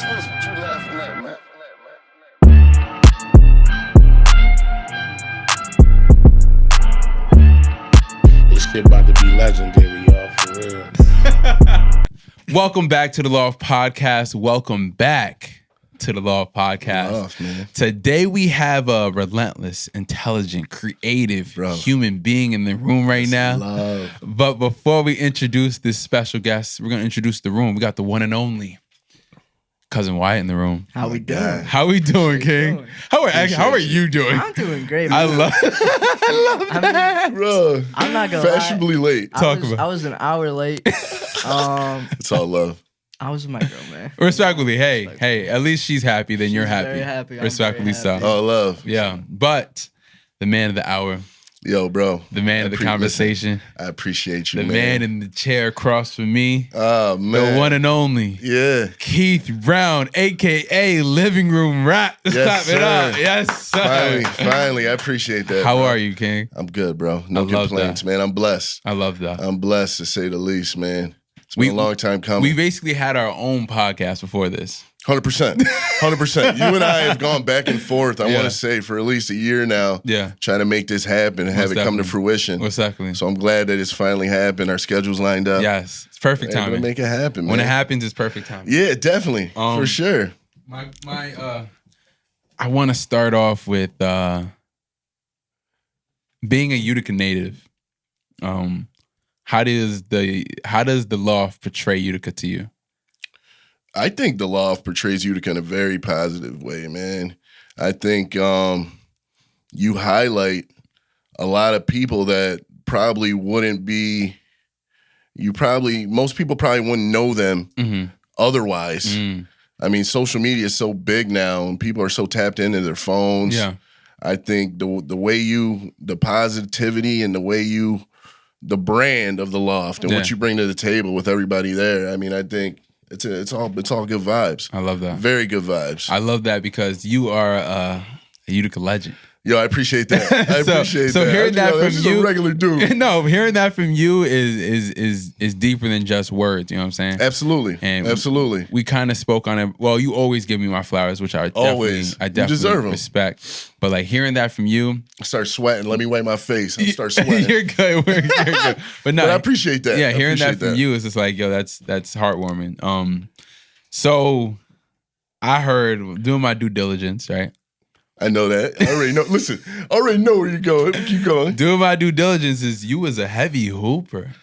What you laughing at, man? This shit about to be legendary, y'all, for real. Welcome back to the Law of Podcast. Welcome back to the Law of Podcast. Love, man. Today we have a relentless, intelligent, creative human being in the room right now. Love. But before we introduce this special guest, we're going to introduce the room. We got the one and only Cousin Wyatt in the room. How we doing? How we doing, King? How are you doing? I'm doing great. I Man. love Bro, I'm not gonna fashionably late. I was an hour late. It's all love. I was with my girl, man. Respectfully, hey, at least she's happy, then you're She's happy. very happy. I'm Respectfully very happy. so. Oh, love. Yeah, but the man of the hour, Yo, bro. the man of the conversation, I appreciate you, the man. man in the chair across from me, Oh, man. the one and only Yeah. Keith Brown, a.k.a. Living Room Rap. Yes, Clap it up. sir. Yes, sir. Finally. I appreciate that. How bro. are you, King? I'm good, bro. No I love complaints, that. man. I'm blessed. I love that. I'm blessed, to say the least, man. It's been a long time coming. We basically had our own podcast before this. 100%. 100%. You and I have gone back and forth, I Yeah. want to say, for at least a year now, Yeah. trying to make this happen and have Most it come to definitely. fruition. Most definitely. So I'm glad that it's finally happened. Our schedules lined up. Yes. It's perfect We're able to timing. make it happen, man. When it happens, it's perfect timing. Yeah, definitely. For sure. I want to start off with being a Utica native. How does the law portray Utica to you? I think the law portrays Utica in a very positive way, man. I think you highlight a lot of people that probably wouldn't be, most people probably wouldn't know them otherwise. I mean, social media is so big now and people are so tapped into their phones. Yeah. I think the way the positivity and the brand of the loft and what you bring to the table with everybody there. I mean, I think it's all good vibes. I love that. Very good vibes. I love that because you are a Utica legend. Yo, I appreciate that. I appreciate that. So hearing that I'm from just you, a regular dude. No, hearing that from you is deeper than just words. You know what I'm saying? Absolutely. And absolutely. We kind of spoke on it. Well, you always give me my flowers, which I Always. definitely You deserve 'em. respect. But like hearing that from you, I start sweating. Let me wipe my face. I start sweating. you're good. You're good. But no, But I appreciate that. Yeah, I hearing that appreciate from you is just like, yo, that's heartwarming. So I heard doing my due diligence, right? I know that. I already know. Listen, I already know where you're going. Keep going. Doing my due diligence is you was a heavy hooper.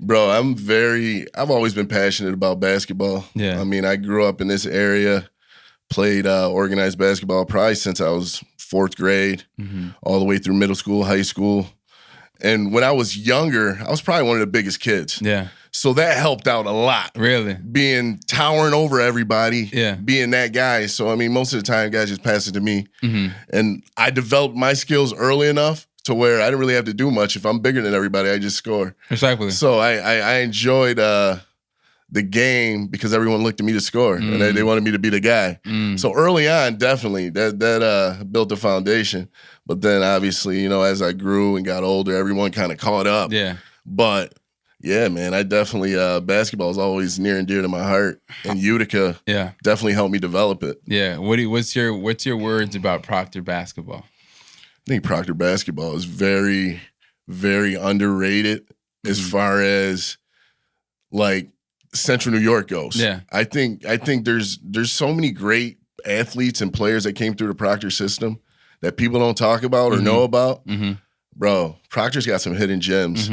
Bro, I've always been passionate about basketball. Yeah. I mean, I grew up in this area, played organized basketball probably since I was 4th grade, all the way through middle school, high school. And when I was younger, I was probably one of the biggest kids. Yeah. So that helped out a lot. Really? Being towering over everybody, Yeah. being that guy. So, I mean, most of the time, guys just pass it to me. And I developed my skills early enough to where I didn't really have to do much. If I'm bigger than everybody, I just score. Respectfully. So I enjoyed the game because everyone looked at me to score and they wanted me to be the guy. So early on, definitely that built the foundation. But then obviously, as I grew and got older, everyone kind of caught up. Yeah. But yeah, man, I definitely basketball is always near and dear to my heart, and Utica definitely helped me develop it. Yeah. What's your words about Proctor basketball? I think Proctor basketball is very, very underrated as far as like Central New York goes. Yeah. I think there's so many great athletes and players that came through the Proctor system that people don't talk about or know about. Bro, Proctor's got some hidden gems.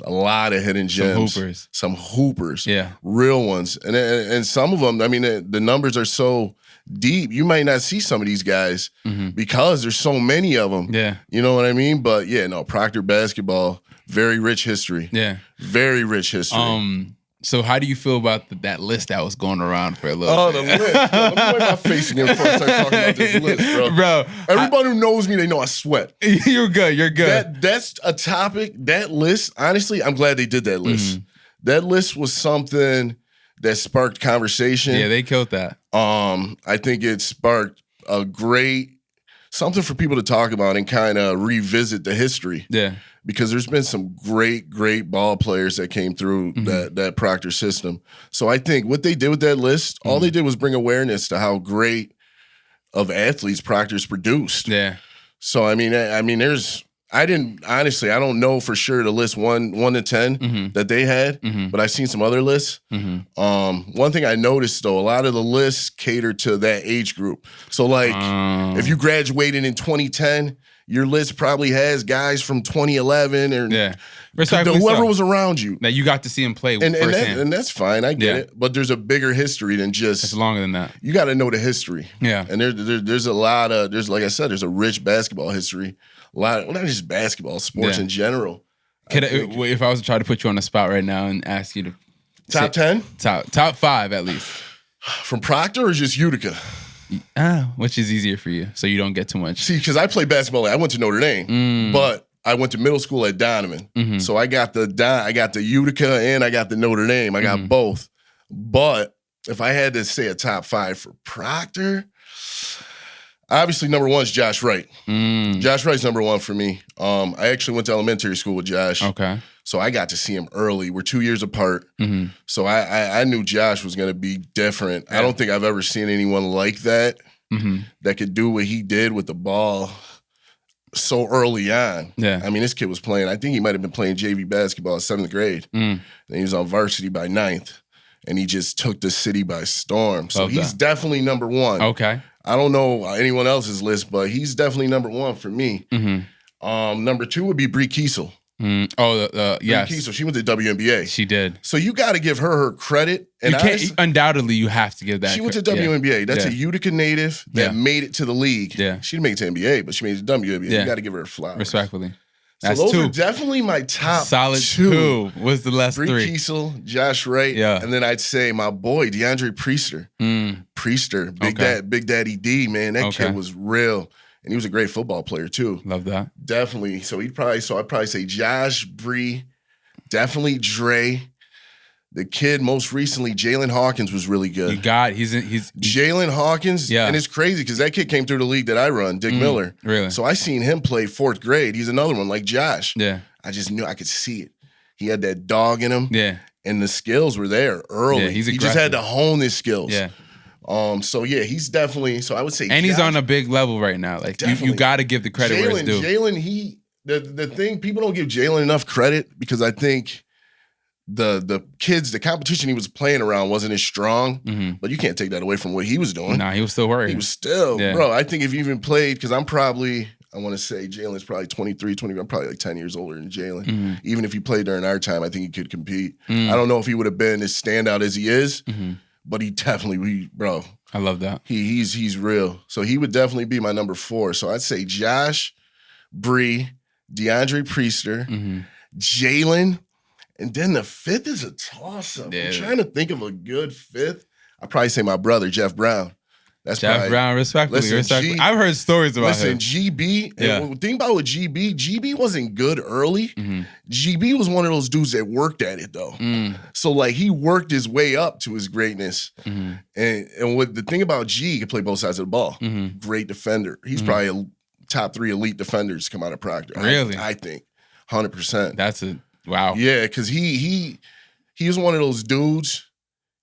A lot of hidden gems. Some hoopers. Yeah. Real ones. And some of them, I mean, the numbers are so deep. You might not see some of these guys because there's so many of them. Yeah. You know what I mean? But yeah, no, Proctor basketball, very rich history. Yeah. Very rich history. So how do you feel about that list that was going around for a little Oh, bit? the list. Yo, let me wipe my face again before I start talking about this list, bro. Bro, Everybody who knows me, they know I sweat. You're good. You're good. That's a topic. That list, honestly, I'm glad they did that list. That list was something that sparked conversation. Yeah, they killed that. I think it sparked a great something for people to talk about and kind of revisit the history. Yeah. Because there's been some great ball players that came through that Proctor system. So I think what they did with that list, all they did was bring awareness to how great of athletes Proctor's produced. Yeah. So I mean, I don't know for sure the list 1 to 10 that they had, but I've seen some other lists. One thing I noticed though, a lot of the lists cater to that age group. So like, if you graduated in 2010, your list probably has guys from 2011 or whoever was around you. That you got to see him play firsthand. And that's fine. I get it. But there's a bigger history than just. It's longer than that. You got to know the history. Yeah. And there's a lot of, like I said, there's a rich basketball history. A lot, not just basketball, sports in general. If I was to try to put you on the spot right now and ask you to. Top 10? Top 5 at least. From Proctor or just Utica? Which is easier for you, so you don't get too much. See, because I played basketball. I went to Notre Dame, but I went to middle school at Donovan. So I got the Utica and I got the Notre Dame. I got both. But if I had to say a top 5 for Proctor, obviously number 1 is Josh Wright. Josh Wright's number 1 for me. I actually went to elementary school with Josh. Okay. So I got to see him early. We're 2 years apart. So I knew Josh was going to be different. I don't think I've ever seen anyone like that that could do what he did with the ball so early on. Yeah. I mean, this kid was playing, I think he might have been playing JV basketball in 7th grade. And he was on varsity by 9th. And he just took the city by storm. So he's definitely number 1. Okay. I don't know anyone else's list, but he's definitely number 1 for me. Number 2 would be Bree Kiesel. Yes. Kiesel, she went to WNBA. She did. So you got to give her credit. And undoubtedly, you have to give that. She went to WNBA. That's a Utica native that made it to the league. Yeah. She didn't make it to NBA, but she made it to WNBA. You got to give her flowers. Respectfully. That's so those are definitely my top solid 2. Was the last Bree 3. Kiesel, Josh Wright, and then I'd say my boy DeAndre Priester. Priester, Big Daddy D, man, that kid was real, and he was a great football player too. Love that. Definitely. So I'd probably say Josh, Bree, definitely Dre. The kid most recently, Jalen Hawkins, was really good. He's Jalen Hawkins, and it's crazy because that kid came through the league that I run, Dick Miller. Really? So I seen him play 4th grade. He's another one like Josh. Yeah. I just knew I could see it. He had that dog in him. Yeah. And the skills were there early. Yeah, he just had to hone his skills. Yeah. So yeah, he's definitely. So I would say, and he's on a big level right now. Like you got to give the credit where it's due. Jalen, the thing people don't give Jalen enough credit because I think the kids, the competition he was playing around wasn't as strong. But you can't take that away from what he was doing. Nah, he was still worried. He was still, bro. I think if you even played, because I'm probably, I want to say Jalen's probably 23, 20. I'm probably like 10 years older than Jalen. Even if he played during our time, I think he could compete. I don't know if he would have been as standout as he is. But he definitely, bro. I love that. He's real. So he would definitely be my number 4. So I'd say Josh, Bree, DeAndre Priester, Jalen, and then the 5th is a toss-up. I'm trying to think of a good 5th. I'd probably say my brother, Jeff Brown. That's Jeff Brown, respectfully. I've heard stories about him. GB, the thing about with GB wasn't good early. GB was one of those dudes that worked at it, though. So, like, he worked his way up to his greatness. And what the thing about G, he can play both sides of the ball. Great defender. He's probably a top 3 elite defenders come out of Proctor. Really? I think. 100%. That's a, wow. Yeah, because he was one of those dudes.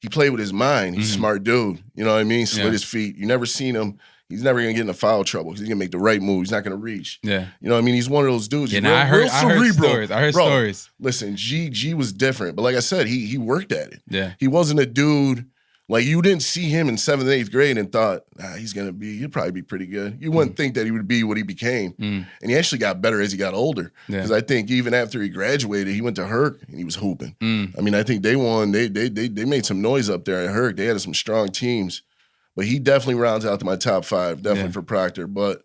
He played with his mind. He's a smart dude. You know what I mean? Slid his feet. You never seen him. He's never going to get into foul trouble because he's going to make the right move. He's not going to reach. Yeah. You know what I mean? He's one of those dudes. Yeah, I heard stories. I heard stories. Listen, G was different. But like I said, he worked at it. Yeah. He wasn't a dude. Like, you didn't see him in 7th and 8th grade and thought, he'll probably be pretty good. You wouldn't think that he would be what he became. And he actually got better as he got older. Because I think even after he graduated, he went to Herc and he was hooping. I mean, I think they won. They made some noise up there at Herc. They had some strong teams. But he definitely rounds out to my top 5, definitely for Proctor. But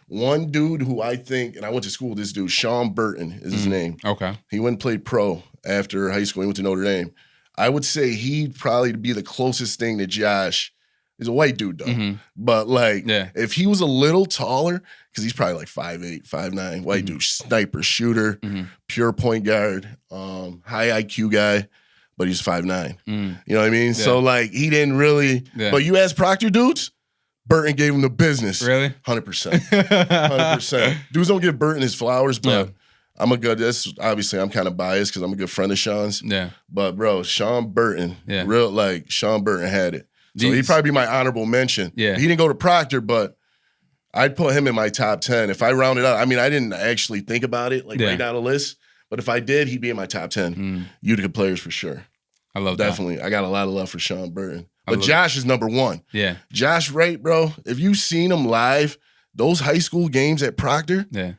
one dude who I think, and I went to school with this dude, Sean Burton is his name. Okay. He went and played pro after high school. He went to Notre Dame. I would say he'd probably be the closest thing to Josh. He's a white dude, though. But, like, if he was a little taller, because he's probably like 5'8", 5'9", white dude, sniper, shooter, pure point guard, high IQ guy, but he's 5'9". You know what I mean? So, like, he didn't really – but you ask Proctor dudes, Burton gave him the business. Really? 100%. 100%. Dudes don't give Burton his flowers, but Yeah. I'm a good, that's obviously I'm kind of biased because I'm a good friend of Sean's. Yeah. But bro, Sean Burton, Yeah. Sean Burton had it. So he'd These- probably be my honorable mention. Yeah. He didn't go to Proctor, but I'd put him in my top 10. If I rounded out, I mean, I didn't actually think about it, like Yeah. right down the list. But if I did, he'd be in my top 10. Utica players for sure. I love Definitely. I got a lot of love for Sean Burton. I But love Josh is number one. that. Yeah. Josh Wright, bro, if you've seen him live, those high school games at Proctor, Yeah.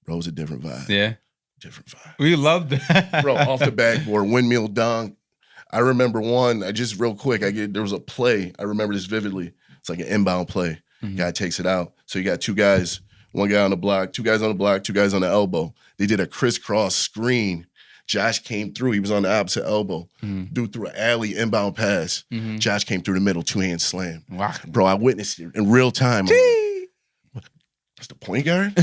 bro, it's a different vibe. Yeah. Different vibe. We love that. Bro, off the backboard, windmill dunk. I remember one, I just real quick, there was a play. I remember this vividly. It's like an inbound play. Guy takes it out. So you got two guys, one guy on the block, two guys on the block, two guys on the elbow. They did a crisscross screen. Josh came through. He was on the opposite elbow. Dude threw an alley inbound pass. Josh came through the middle, two-hand slam. Wow. Bro, I witnessed it in real time. I'm like, that's the point guard?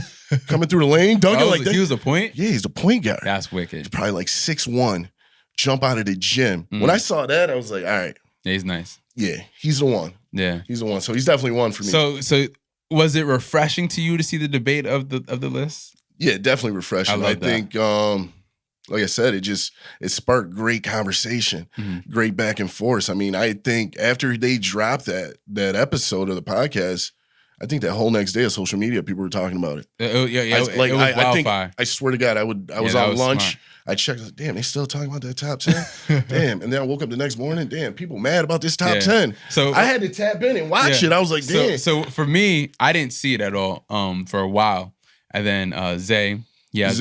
Coming through the lane, dunking like that? He was a point? Yeah, he's the point guard. That's wicked. Probably like 6'1", jump out of the gym. When I saw that, I was like, all right, Yeah, he's nice. yeah, he's the one. Yeah. He's the one. So he's definitely one for me. So was it refreshing to you to see the debate of the list? Yeah, definitely refreshing. I love that. think, like I said, it sparked great conversation, great back and forth. I mean, I think after they dropped that episode of the podcast, I think that whole next day of social media, people were talking about it. Yeah, I, it was wildfire. I swear to God, I was that on was lunch. smart. I checked. I was like, damn, they still talking about that top 10? Damn. And then I woke up the next morning. Damn, people mad about this top Yeah. 10. So I had to tap in and watch it. I was like, damn. So for me, I didn't see it at all for a while. And then Zay, he has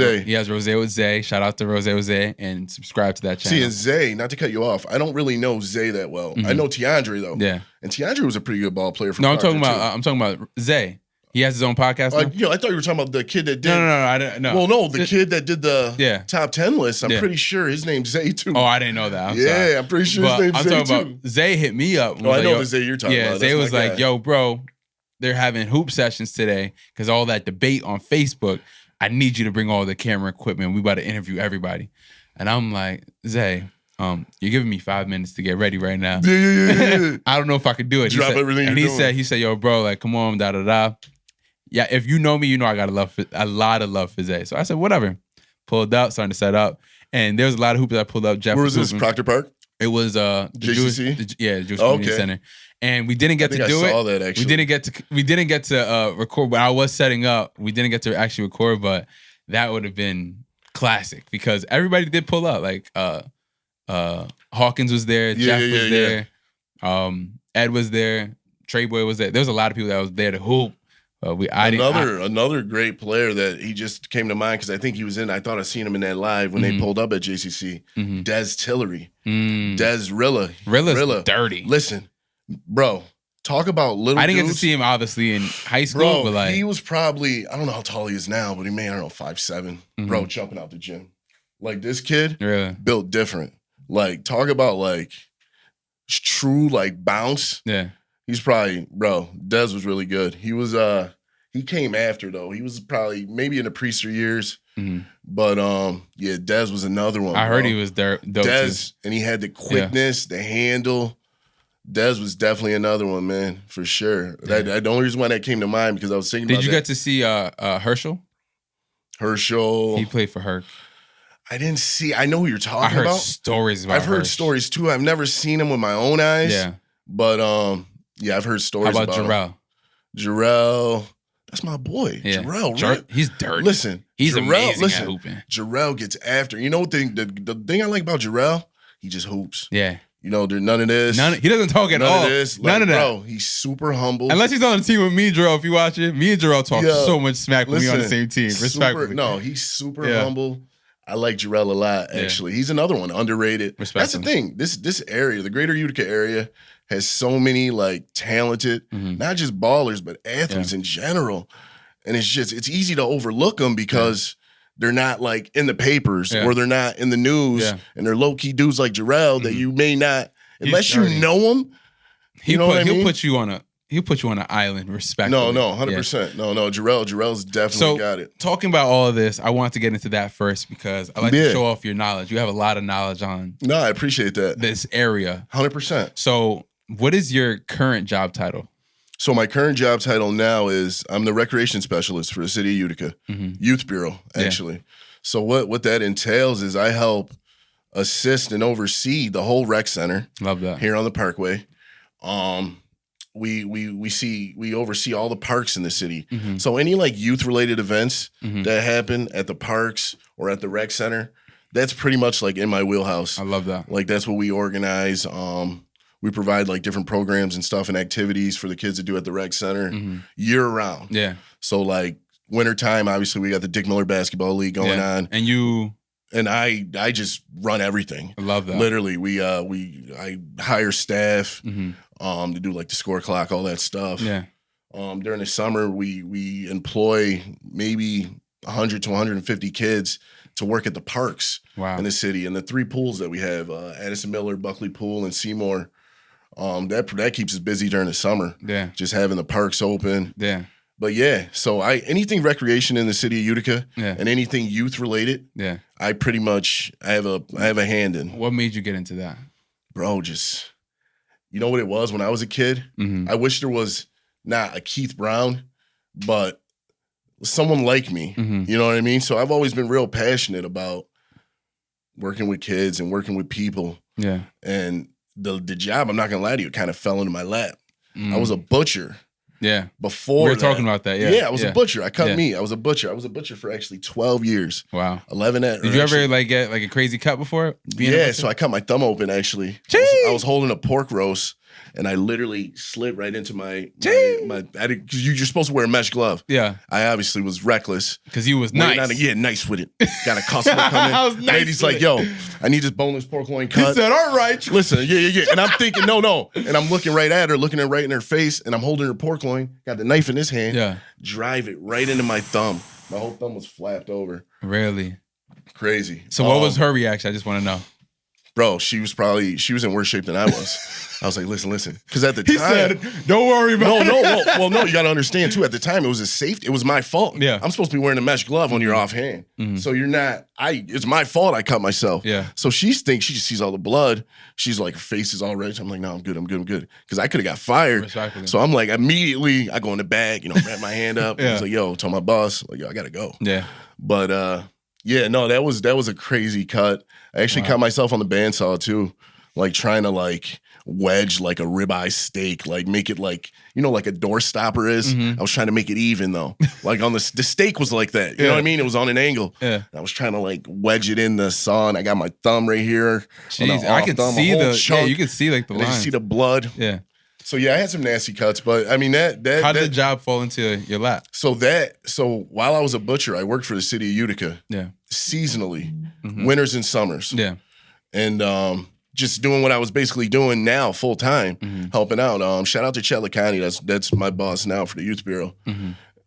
Rose with Zay. Shout out to Rose with Zay and subscribe to that channel. See, and Zay, not to cut you off, I don't really know Zay that well. I know Tiandre though. Yeah. And Tiandre was a pretty good ball player for No, I'm Proctor, talking about Zay. He has his own podcast now? I thought you were talking about the kid that did. No, I don't know. Well, no, the kid that did the top 10 list. I'm Yeah. pretty sure his name's Zay too. Oh, I didn't know that. I'm yeah, sorry. I'm pretty sure But his name's I'm Zay talking too. about Zay hit me up. Oh, I know yo, the Zay you're talking about. Zay That's was my like, guy. yo, bro, they're having hoop sessions today because all that debate on Facebook. I need you to bring all the camera equipment. We about to interview everybody. And I'm like, Zay, you're giving me 5 minutes to get ready right now. Yeah. I don't know if I could do it. Drop everything you're doing. He said, yo, bro, like, come on, da-da-da. Yeah, if you know me, you know I got a lot of love for Zay. So I said, whatever. Pulled up, starting to set up. And there was a lot of hoopers I pulled up. Jeff Where was this? hooping. Proctor Park? It was the JCC? Jewish Community Center. And we didn't get to do I saw it. that actually. We didn't get to record. When I was setting up, we didn't get to actually record, but that would have been classic because everybody did pull up. Like Hawkins was there, Jeff was there, Ed was there, Trey Boy was there. There was a lot of people that was there to hoop. Another great player that he just came to mind because I think he was in. I thought I seen him in that live when they pulled up at JCC. Des Tillery, Des Rilla's dirty. Listen, bro, talk about little. I didn't get dudes. to see him obviously in high school, Bro, but like he was probably, I don't know how tall he is now, but he may, I don't know, 5'7". Bro, jumping out the gym. Like this kid, really, built different. Like, talk about like true like bounce. yeah. He's probably, bro, Dez was really good. He was he came after though. He was probably maybe in the Priester years. But yeah, Dez was another one. I heard bro. he was dope Dez, too. and he had the quickness, the handle. Dez was definitely another one, man, for sure. Yeah. The only reason why that came to mind because I was thinking about Did you that. get to see Herschel? Herschel? He played for Herc. I didn't see. I know who you're talking I heard about. stories about I've heard Hersch. stories too. I've never seen him with my own eyes. Yeah. But yeah, I've heard stories How about him. Jarrell? Jarrell, that's my boy. Yeah. Jarrell, right? He's dirty. Listen, He's Jarrell, amazing listen, at hooping. Jarrell gets after. You know what the thing I like about Jarrell? He just hoops. Yeah. You know, there's none of this. He doesn't talk at none all. of this. None of that. Bro, he's super humble. Unless he's on the team with me, Jarrell. If you watch it, me and Jarrell talk Yo, so much smack when we on the same team. Respectfully. No, he's super Yeah. humble. I like Jarrell a lot, actually. He's another one, underrated. That's the Respectfully. thing. This area, the greater Utica area, has so many like talented, not just ballers, but athletes in general. And it's easy to overlook them because they're not like in the papers or they're not in the news and they're low-key dudes like Jarrell that you may not, unless you know them, you know what I mean? He'll put you on an island, respectfully. No, 100%. No, Jarrell's definitely So, got it. talking about all of this, I want to get into that first because I like to show off your knowledge. You have a lot of knowledge on No, I appreciate that. this area. 100%. So, what is your current job title? So my current job title now is I'm the recreation specialist for the city of Utica, Youth Bureau, actually. So what that entails is I help assist and oversee the whole rec center. Love that. Here on the Parkway. We oversee all the parks in the city. So any like youth related events that happen at the parks or at the rec center, that's pretty much like in my wheelhouse. I love that. Like that's what we organize. We provide like different programs and stuff and activities for the kids to do at the rec center year round. Yeah. So like wintertime, obviously we got the Dick Miller Basketball League going on. And you and I just run everything. I love that. Literally, I hire staff to do like the score clock, all that stuff. Yeah. During the summer, we employ maybe 100 to 150 kids to work at the parks in the city, and the 3 pools that we have, Addison Miller, Buckley Pool, and Seymour. That keeps us busy during the summer. Yeah. Just having the parks open. Yeah. But yeah, so anything recreation in the city of Utica and anything youth related, I pretty much I have a hand in. What made you get into that? Bro, just you know what it was when I was a kid? I wish there was not a Keith Brown, but someone like me. You know what I mean? So I've always been real passionate about working with kids and working with people. Yeah. And the job, I'm not gonna lie to you, kind of fell into my lap. I was a butcher. Yeah. Before we were talking about that. Yeah. Yeah, I was a butcher. I cut meat. I was a butcher. I was a butcher for actually 12 years. Wow. 11 at. Did you ever like get like a crazy cut before? Yeah, so I cut my thumb open actually. I was holding a pork roast and I literally slid right into my because you're supposed to wear a mesh glove. Yeah. I obviously was reckless. Because you was nice. Nice with it. Got a customer coming. I was nice. Lady's like, yo, I need this boneless pork loin cut. He said, all right. Listen, yeah. And I'm thinking, no. And I'm looking right at her, looking her right in her face, and I'm holding her pork loin, got the knife in this hand. Yeah. Drive it right into my thumb. My whole thumb was flapped over. Really? Crazy. So what was her reaction? I just want to know. Bro, she was in worse shape than I was. I was like, listen. Because at the time. He said, don't worry about it. No, you got to understand, too. At the time, it was a safety. It was my fault. Yeah. I'm supposed to be wearing a mesh glove on your offhand. So you're not. It's my fault I cut myself. Yeah. So she just sees all the blood. She's like, her face is all red. I'm like, no, I'm good. Because I could have got fired. So I'm like, immediately, I go in the bag, wrap my hand up. I was like, yo, tell my boss, like, yo, I got to go. Yeah. But, yeah, no, that was a crazy cut. I actually cut myself on the bandsaw too, like trying to like wedge like a ribeye steak, like make it like like a door stopper is. I was trying to make it even though, like on the steak was like that. You know what I mean? It was on an angle. Yeah, I was trying to like wedge it in the saw, and I got my thumb right here. Jeez, I can see you can see like the lines. You see the blood. Yeah. So yeah, I had some nasty cuts, but I mean that. How did the job fall into your lap? So while I was a butcher, I worked for the city of Utica. Yeah. Seasonally, winters and summers. Yeah. And just doing what I was basically doing now, full time, helping out. Shout out to Chet Licani. That's my boss now for the Youth Bureau.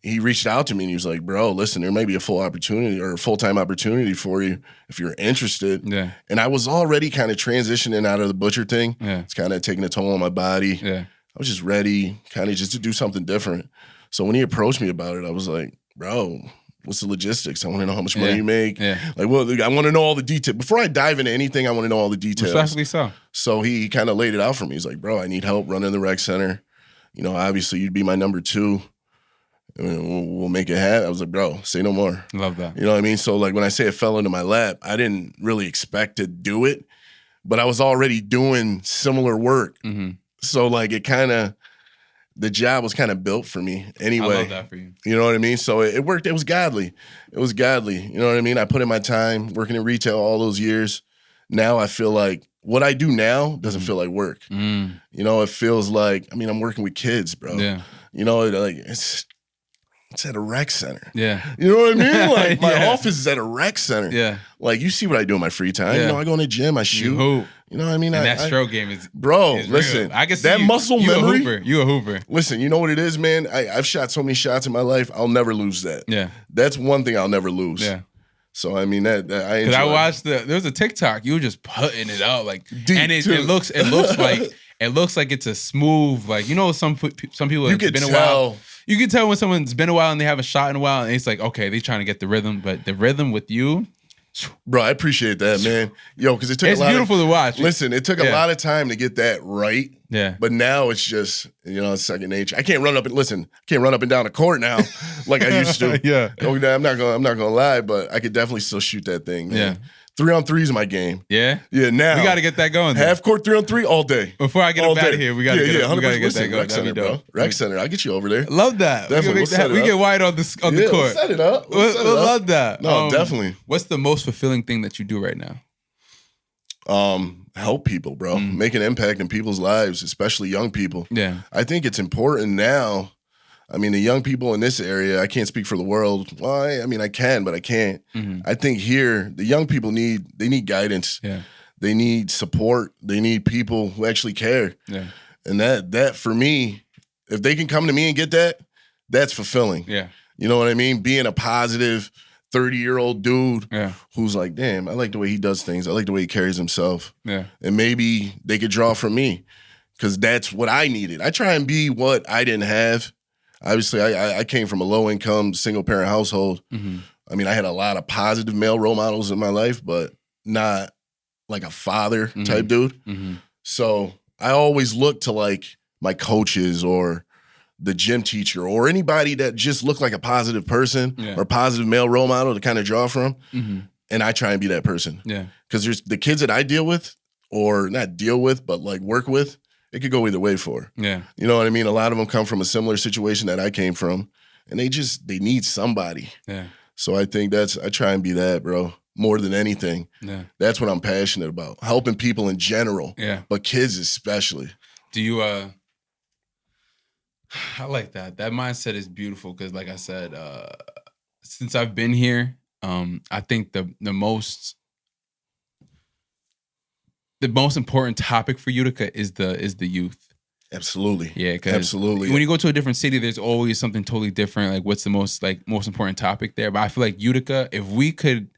He reached out to me and he was like, "Bro, listen, there may be a full-time opportunity for you if you're interested." Yeah. And I was already kind of transitioning out of the butcher thing. Yeah. It's kind of taking a toll on my body. Yeah. I was just ready, kind of just to do something different. So when he approached me about it, I was like, "Bro, what's the logistics? I want to know how much money you make. Yeah. Like, well, I want to know all the details. Before I dive into anything, I want to know all the details." Exactly so. So he kind of laid it out for me. He's like, "Bro, I need help running the rec center. Obviously you'd be my number 2. We'll make it happen." I was like, "Bro, say no more." Love that. You know what I mean? So like when I say it fell into my lap, I didn't really expect to do it, but I was already doing similar work. So like the job was kind of built for me anyway. I love that for you. You know what I mean? So it worked. It was godly. You know what I mean? I put in my time working in retail all those years. Now I feel like what I do now doesn't feel like work. It feels like, I'm working with kids, bro. Yeah. Like it's at a rec center. Yeah. You know what I mean? Like my office is at a rec center. Yeah. Like you see what I do in my free time. I go in the gym, I shoot. You know what I mean? And that stroke game is listen. Real. I can see that muscle memory. You a hooper. Listen, you know what it is, man? I've shot so many shots in my life. I'll never lose that. Yeah. That's one thing I'll never luse. Yeah. So I mean that I enjoy. Because I watched there was a TikTok. You were just putting it up like, and it looks like it's a smooth, like some people. You can been tell. A while. You can tell when someone's been a while and they haven't shot in a while, and it's like, okay, they're trying to get the rhythm, but the rhythm with you Bro, I appreciate that, man. Yo, because it took It's a lot beautiful to watch. Listen, it took a Yeah. lot of time to get that right. Yeah. But now it's just, it's second nature. I can't run up and down the court now like I used to. Yeah. I'm not gonna lie, but I could definitely still shoot that thing, man. Yeah. 3-on-3 is my game. Yeah? Yeah, now. We got to get that going. then. Half court 3-on-3 all day. Before I get All up out day. of here, we got to get, we gotta 100%. get that Listen, going. Rec That'd Center, be dope. bro. Rec Center. I'll get you over there. Love that. Definitely, we'll set it We up. get White on the Yeah, court. we'll set it up. We'll Set it up. love that. No, definitely. What's the most fulfilling thing that you do right now? Help people, bro. Make an impact in people's lives, especially young people. Yeah. I think it's important now. I mean, the young people in this area, I can't speak for the world. Well, I can, but I can't. I think here, the young people need guidance. Yeah. They need support. They need people who actually care. Yeah. And that for me, if they can come to me and get that, that's fulfilling. Yeah. You know what I mean? Being a positive 30-year-old dude Yeah. who's like, damn, I like the way he does things. I like the way he carries himself. Yeah. And maybe they could draw from me because that's what I needed. I try and be what I didn't have. Obviously, I came from a low-income, single-parent household. I mean, I had a lot of positive male role models in my life, but not like a father type dude. So I always looked to like my coaches or the gym teacher or anybody that just looked like a positive person or positive male role model to kind of draw from. And I try and be that person. Yeah. Because there's the kids that I deal with, or not deal with, but like work with, it could go either way for. Yeah. You know what I mean? A lot of them come from a similar situation that I came from, and they need somebody. Yeah. So I think I try and be that, bro, more than anything. Yeah. That's what I'm passionate about, helping people in general, Yeah. but kids especially. Do you I like that. That mindset is beautiful because like I said, since I've been here, I think the most important topic for Utica is the youth. Absolutely. Yeah, because absolutely. when you go to a different city, there's always something totally different. Like, what's the most important topic there? But I feel like Utica, if we could,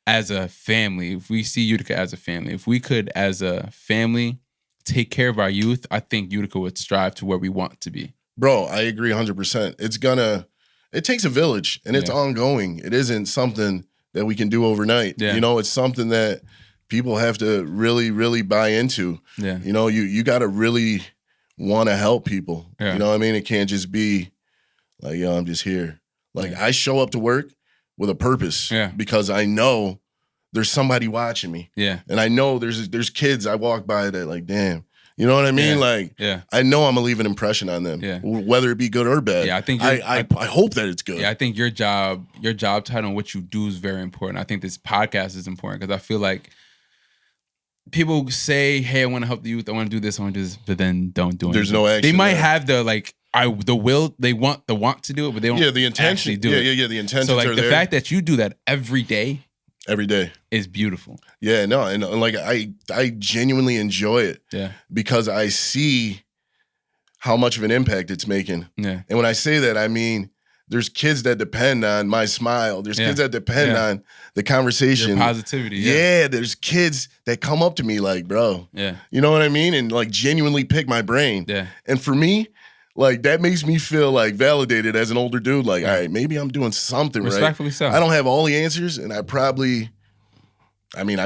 as a family, if we see Utica as a family, if we could, as a family, take care of our youth, I think Utica would strive to where we want to be. Bro, I agree 100%. It takes a village, and it's ongoing. It isn't something that we can do overnight. Yeah. You know, it's something that people have to really, really buy into. Yeah. You know, you got to really want to help people. Yeah. You know what I mean? It can't just be like, yo, I'm just here. Like, I show up to work with a purpose because I know there's somebody watching me. Yeah. And I know there's kids I walk by that like, damn. You know what I mean? Yeah. Like, Yeah. I know I'm gonna leave an impression on them, whether it be good or bad. Yeah, I think I hope that it's good. Yeah, I think your job title and what you do is very important. I think this podcast is important because I feel like people say, "Hey, I want to help the youth. I want to do this. I want to do this," but then don't do it. There's no action. They might there. have the will. They want to do it, but they don't. Yeah, the intention. actually do it. Yeah. The intentions So like are the there fact that you do that every day day. is beautiful. Yeah, no, and like I genuinely enjoy it. Yeah. Because I see how much of an impact it's making. Yeah. And when I say that, I mean there's kids that depend on my smile. There's kids that depend on the conversation. Your positivity. Yeah, there's kids that come up to me like, bro. Yeah. You know what I mean? And like genuinely pick my brain. Yeah. And for me, like that makes me feel like validated as an older dude. Like, all right, maybe I'm doing something right. Respectfully so. I don't have all the answers, and I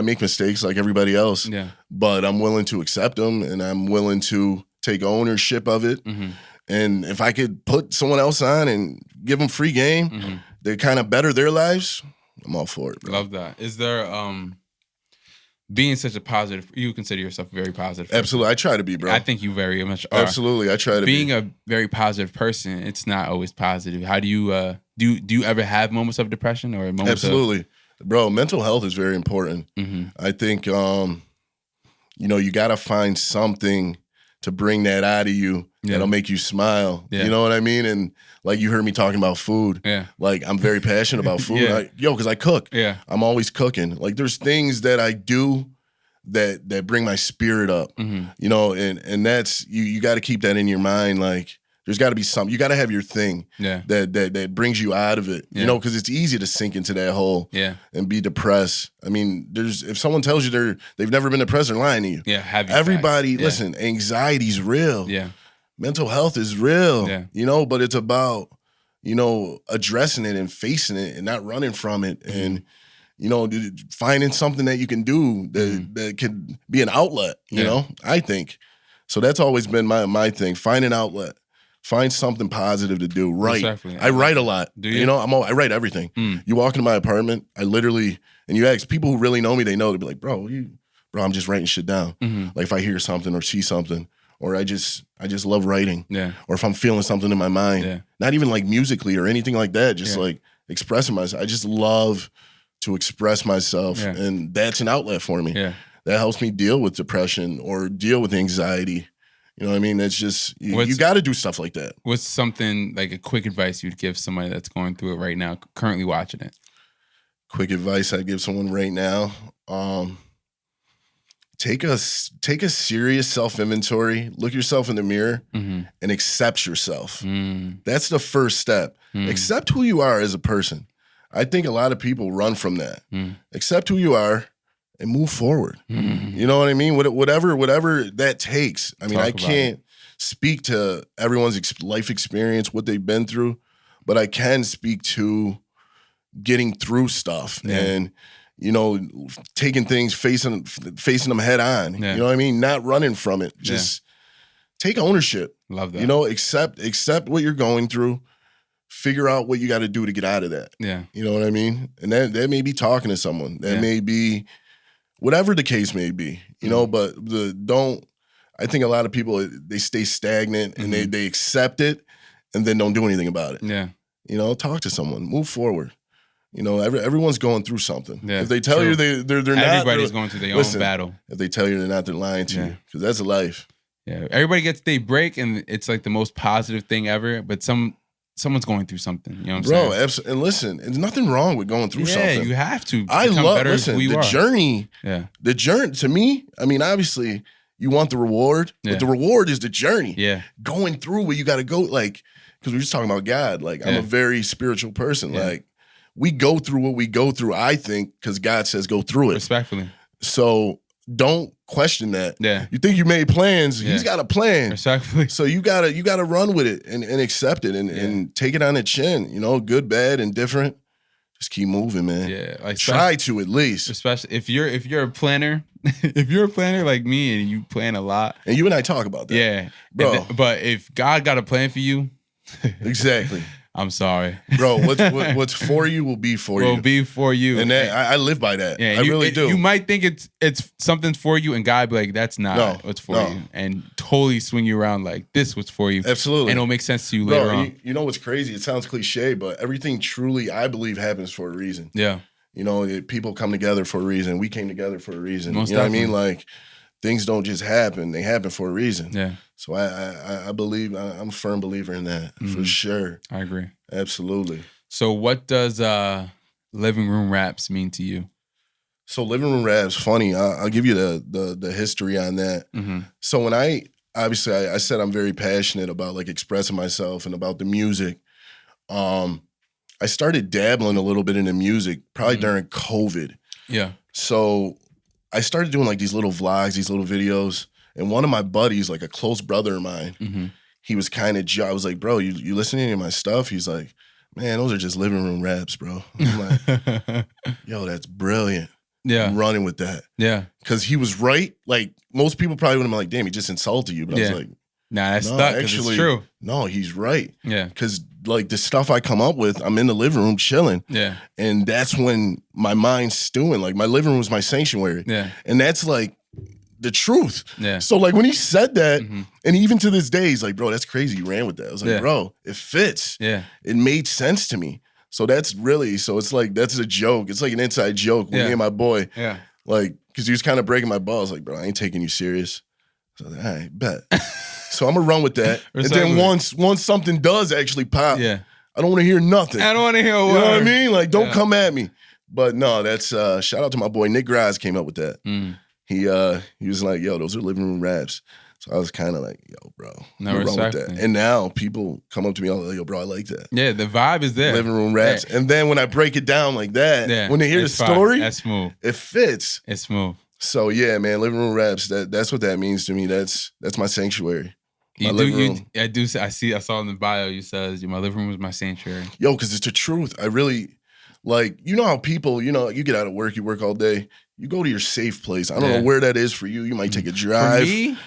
make mistakes like everybody else. Yeah. But I'm willing to accept them, and I'm willing to take ownership of it. Mm-hmm. And if I could put someone else on and give them free game to kind of better their lives, I'm all for it, bro. Love that. Is there being such a positive, you consider yourself a very positive person. Absolutely. I try to be, bro. I think you very much are. Absolutely. I try to being be. a very positive person, it's not always positive. How do you do you ever have moments of depression or moments Absolutely. Bro, mental health is very important. I think you got to find something to bring that out of you that'll make you smile. Yeah. You know what I mean? And like you heard me talking about food. Yeah. Like I'm very passionate about food. Yeah. Because I cook. Yeah. I'm always cooking. Like there's things that I do that bring my spirit up. You know, and that's you got to keep that in your mind. Like there's got to be something. You got to have your thing that brings you out of it. You know, because it's easy to sink into that hole and be depressed. I mean, if someone tells you they've never been depressed, they're lying to you. Yeah, everybody, listen, anxiety's real. Yeah. Mental health is real. Yeah. You know, but it's about, addressing it and facing it and not running from it. And finding something that you can do that could be an outlet, you know, I think. So that's always been my thing. Find an outlet. Find something positive to do. Write. I write a lot. Do you? I write everything. You walk into my apartment, I literally, and you ask people who really know me, they know, they'll be like, bro, I'm just writing shit down. Like if I hear something or see something, or I just love writing. Yeah. Or if I'm feeling something in my mind, not even like musically or anything like that, just like expressing myself. I just love to express myself, and that's an outlet for me. Yeah. That helps me deal with depression or deal with anxiety. You know what I mean? That's just, you got to do stuff like that. What's something, like a quick advice you'd give somebody that's going through it right now, currently watching it? Quick advice I'd give someone right now. Take a serious self-inventory, look yourself in the mirror, and accept yourself. That's the first step. Accept who you are as a person. I think a lot of people run from that. Accept who you are and move forward. You know what I mean? Whatever that takes. I mean, I can't speak to everyone's life experience, what they've been through, but I can speak to getting through stuff and, taking things, facing them head on. You know what I mean? Not running from it. Just take ownership. Love that. Accept what you're going through. Figure out what you got to do to get out of that. Yeah. You know what I mean? And that may be talking to someone. That may be whatever the case may be, but I think a lot of people, they stay stagnant and they accept it and then don't do anything about it. Yeah. Talk to someone, move forward. Everyone's going through something. Yeah, if they tell you they're not, everybody's going through their own battle. If they tell you they're not, they're lying to you, because that's life. Yeah, everybody gets their break, and it's like the most positive thing ever. But someone's going through something. You know what I'm saying? And listen, there's nothing wrong with going through something. Yeah, you have to. I love the journey. Yeah, the journey to me. I mean, obviously, you want the reward, but the reward is the journey. Yeah, going through where you got to go. Like, because we're just talking about God. Like, I'm a very spiritual person. Yeah. Like, we go through what we go through, I think, because God says go through it. Respectfully. So don't question that. Yeah. You think you made plans, he's got a plan. Respectfully. So you gotta run with it and accept it and take it on the chin. Good, bad, and different. Just keep moving, man. Yeah. Like, try to, at least. Especially if you're a planner, if you're a planner like me and you plan a lot. And you and I talk about that. Yeah. Bro. But if God got a plan for you. Exactly. I'm sorry, bro. What's for you will be for you. Will be for you, and that, I live by that. Yeah, I really do. You might think it's something for you, and God be like, "That's not what's for you," and totally swing you around like this. What's for you? Absolutely, and it'll make sense to you later on. You know what's crazy? It sounds cliche, but everything truly, I believe, happens for a reason. Yeah, people come together for a reason. We came together for a reason. Most definitely. What I mean? Like, things don't just happen; they happen for a reason. Yeah. So I believe, I'm a firm believer in that, for sure. I agree. Absolutely. So what does living room raps mean to you? So living room raps, funny. I'll give you the history on that. So when I said I'm very passionate about like expressing myself and about the music. I started dabbling a little bit into music probably during COVID. Yeah. So I started doing like these little vlogs, these little videos. And one of my buddies, like a close brother of mine, he was kind of, I was like, bro, you listening to my stuff? He's like, man, those are just living room raps, bro. I'm like, yo, that's brilliant. Yeah. I'm running with that. Yeah. Because he was right. Like, most people probably would have been like, damn, he just insulted you. But I was like, nah, that's stuck, actually, it's true. No, he's right. Yeah. Because like the stuff I come up with, I'm in the living room chilling. Yeah. And that's when my mind's stewing. Like, my living room is my sanctuary. Yeah. And that's like the truth. Yeah. So like when he said that, and even to this day, he's like, bro, that's crazy. You ran with that. I was like, bro, it fits. Yeah. It made sense to me. So that's really, so it's like, that's a joke. It's like an inside joke with me and my boy. Yeah. Like, because he was kind of breaking my balls. Like, bro, I ain't taking you serious. So I was like, all right, bet. So I'm gonna run with that. And then once something does actually pop, I don't want to hear nothing. I don't want to hear a word. You know what I mean? Like, don't come at me. But no, that's shout out to my boy Nick Graz came up with that. He was like, yo, those are living room raps. So I was kind of like, yo, bro, no, wrong with that. And now people come up to me all like, yo, bro, I like that. Yeah, the vibe is there. Living room raps. Yeah. And then when I break it down like that, when they hear the story, that's smooth. It fits. It's smooth. So yeah, man, living room raps, that's what that means to me. That's my sanctuary. I saw in the bio, you says, my living room is my sanctuary. Yo, because it's the truth. Like, you know how people, you get out of work, you work all day, you go to your safe place. I don't Yeah. know where that is for you. You might take a For drive. me,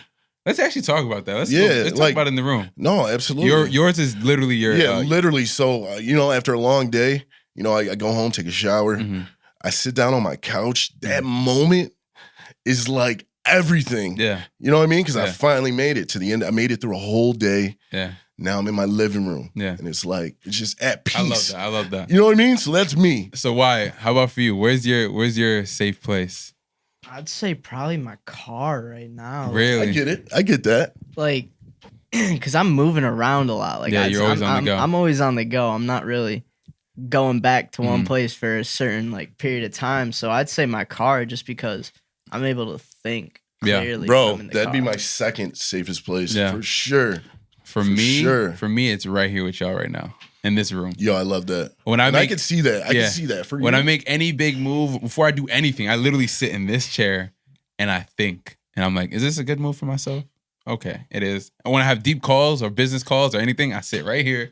let's actually talk about that. Let's talk like- about it in the room. No, absolutely. Yours is literally your literally. So, after a long day, I go home, take a shower. mhm. I sit down on my couch. That moment is like everything. Yeah, You know what I mean? Because I Yeah. finally made it to the end. I made it through a whole day. yeah, Now I'm in my living room. yeah. And it's just at peace. I love that. You know what I mean? So that's me. So why? How about for you? Where's your safe place? I'd say probably my car right now. Really? I get it. I get that. Like, because I'm moving around a lot. Like, Yeah, you're always on the go. I'm always on the go. I'm not really going back to one Mhm. place for a certain period of time. So I'd say my car, just because I'm able to think Yeah. clearly. when I'm Bro, in the that'd be car. my second safest place Yeah. for sure. For me, sure. for me, it's right here with y'all right now in this room. Yo, I love that. When I And make I could see that. I yeah. can see that for you. when I make any big move, before I do anything, I literally sit in this chair and I think, and I'm like, is this a good move for myself? Okay, it is. And when I have deep calls or business calls or anything, I sit right here.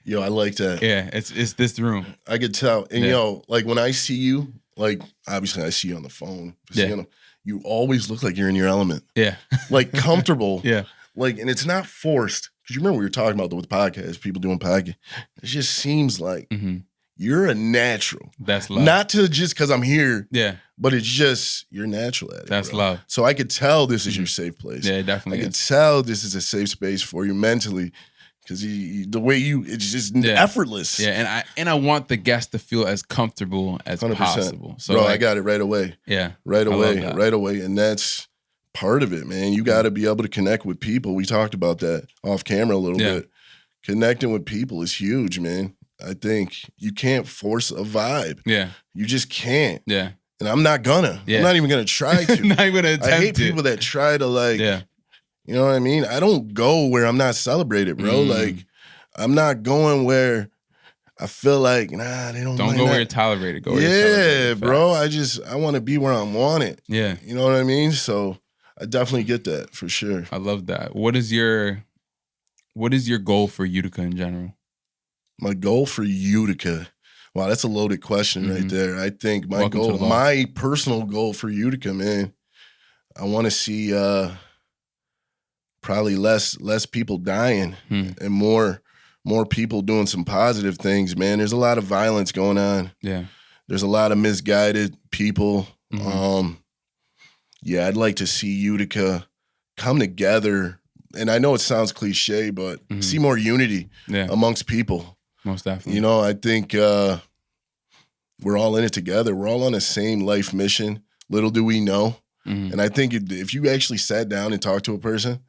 Yo, I like that. Yeah, it's this room. I could tell. And Yeah. like when I see you, like obviously I see you on the phone. Yeah. You always look like you're in your element. Yeah, Like comfortable. yeah, Like, and it's not forced. Because you remember we were talking about with podcasts, people doing podcasts. It just seems like hmm you're a natural. that's love. Not to just because I'm here, yeah, but it's just you're natural at it. that's bro. love. So I could tell this is your safe place. Yeah, it I definitely could is. tell this is a safe space for you mentally. Because the way it's just Yeah. effortless. Yeah, and I want the guest to feel as comfortable as 100%. possible. So Bro, I like, got it right away. yeah, Right I love away. that. Right away. And that's part of it, man. You got to be able to connect with people. We talked about that off camera a little Yeah. bit. Connecting with people is huge, man. I think you can't force a vibe. Yeah, You just can't. yeah. And I'm not gonna. Yeah. I'm not even gonna try to. Not even attempt I hate it. people that try to Yeah, you know what I mean? I don't go where I'm not celebrated, bro. Mm. Like I'm not going where I feel like, nah, they don't don't like go that. where you're tolerated. Go where you're Yeah, celebrated. bro. Facts. I want to be where I want it. Yeah, You know what I mean? So I definitely get that for sure. I love that. What is your goal for Utica in general? My goal for Utica. Wow, that's a loaded question right Mhm. there. I think my Welcome to goal, the law. my personal goal for Utica, man, I want to see probably less people dying Hmm. and more people doing some positive things, man. There's a lot of violence going on. Yeah, There's a lot of misguided people. Mhm. Yeah, I'd like to see Utica come together. And I know it sounds cliche, but Mhm. see more unity yeah, amongst people. most definitely. You know, I think we're all in it together. We're all on the same life mission. Little do we know. Mhm. And I think if you actually sat down and talked to a person,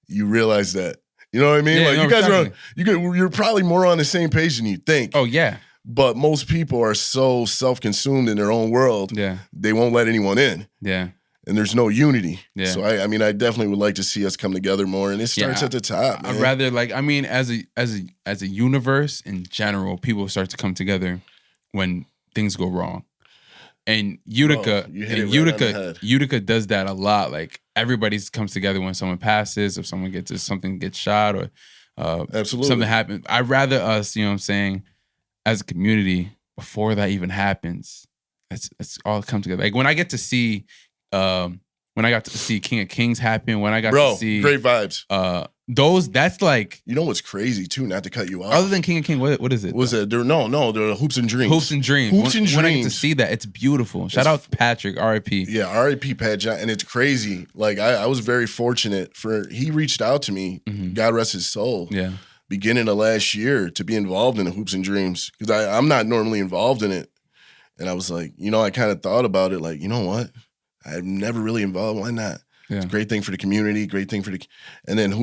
you realize that. You know what I mean? Yeah, like no, you guys definitely. you're probably more on the same page than you think. Oh yeah, But most people are so self-consumed in their own world, yeah, they won't let anyone in. yeah, And there's no unity. Yeah. So I mean, I definitely would like to see us come together more. And it starts Yeah, at the top, man. I'd rather as a universe in general, people start to come together when things go wrong. And Utica, Bro, you hit it right on the head. Utica does that a lot. Like everybody comes together when someone passes, if something gets shot, or Absolutely. something happens. I'd rather us, you know what I'm saying, as a community, before that even happens, let's all come together. Like when I get to see when I got to see King of Kings happen, when I got Bro, to see great vibes. that's like, You know what's crazy too, not to cut you off. other than King of King, what is it? What was that? They're Hoops and Dreams. Hoops and Dreams. Hoops and When I get to Dreams. see that, it's beautiful. Shout out Patrick, R.I.P. Yeah, R.I.P. Pat John. And it's crazy. Like I was very fortunate he reached out to me, God rest his soul, Yeah. beginning of last year to be involved in the Hoops and Dreams. Because I'm not normally involved in it. And I was like, I kind of thought about it like, you know what? I'm never really involved. Why not? Yeah. It's a great thing for the community, great thing for and then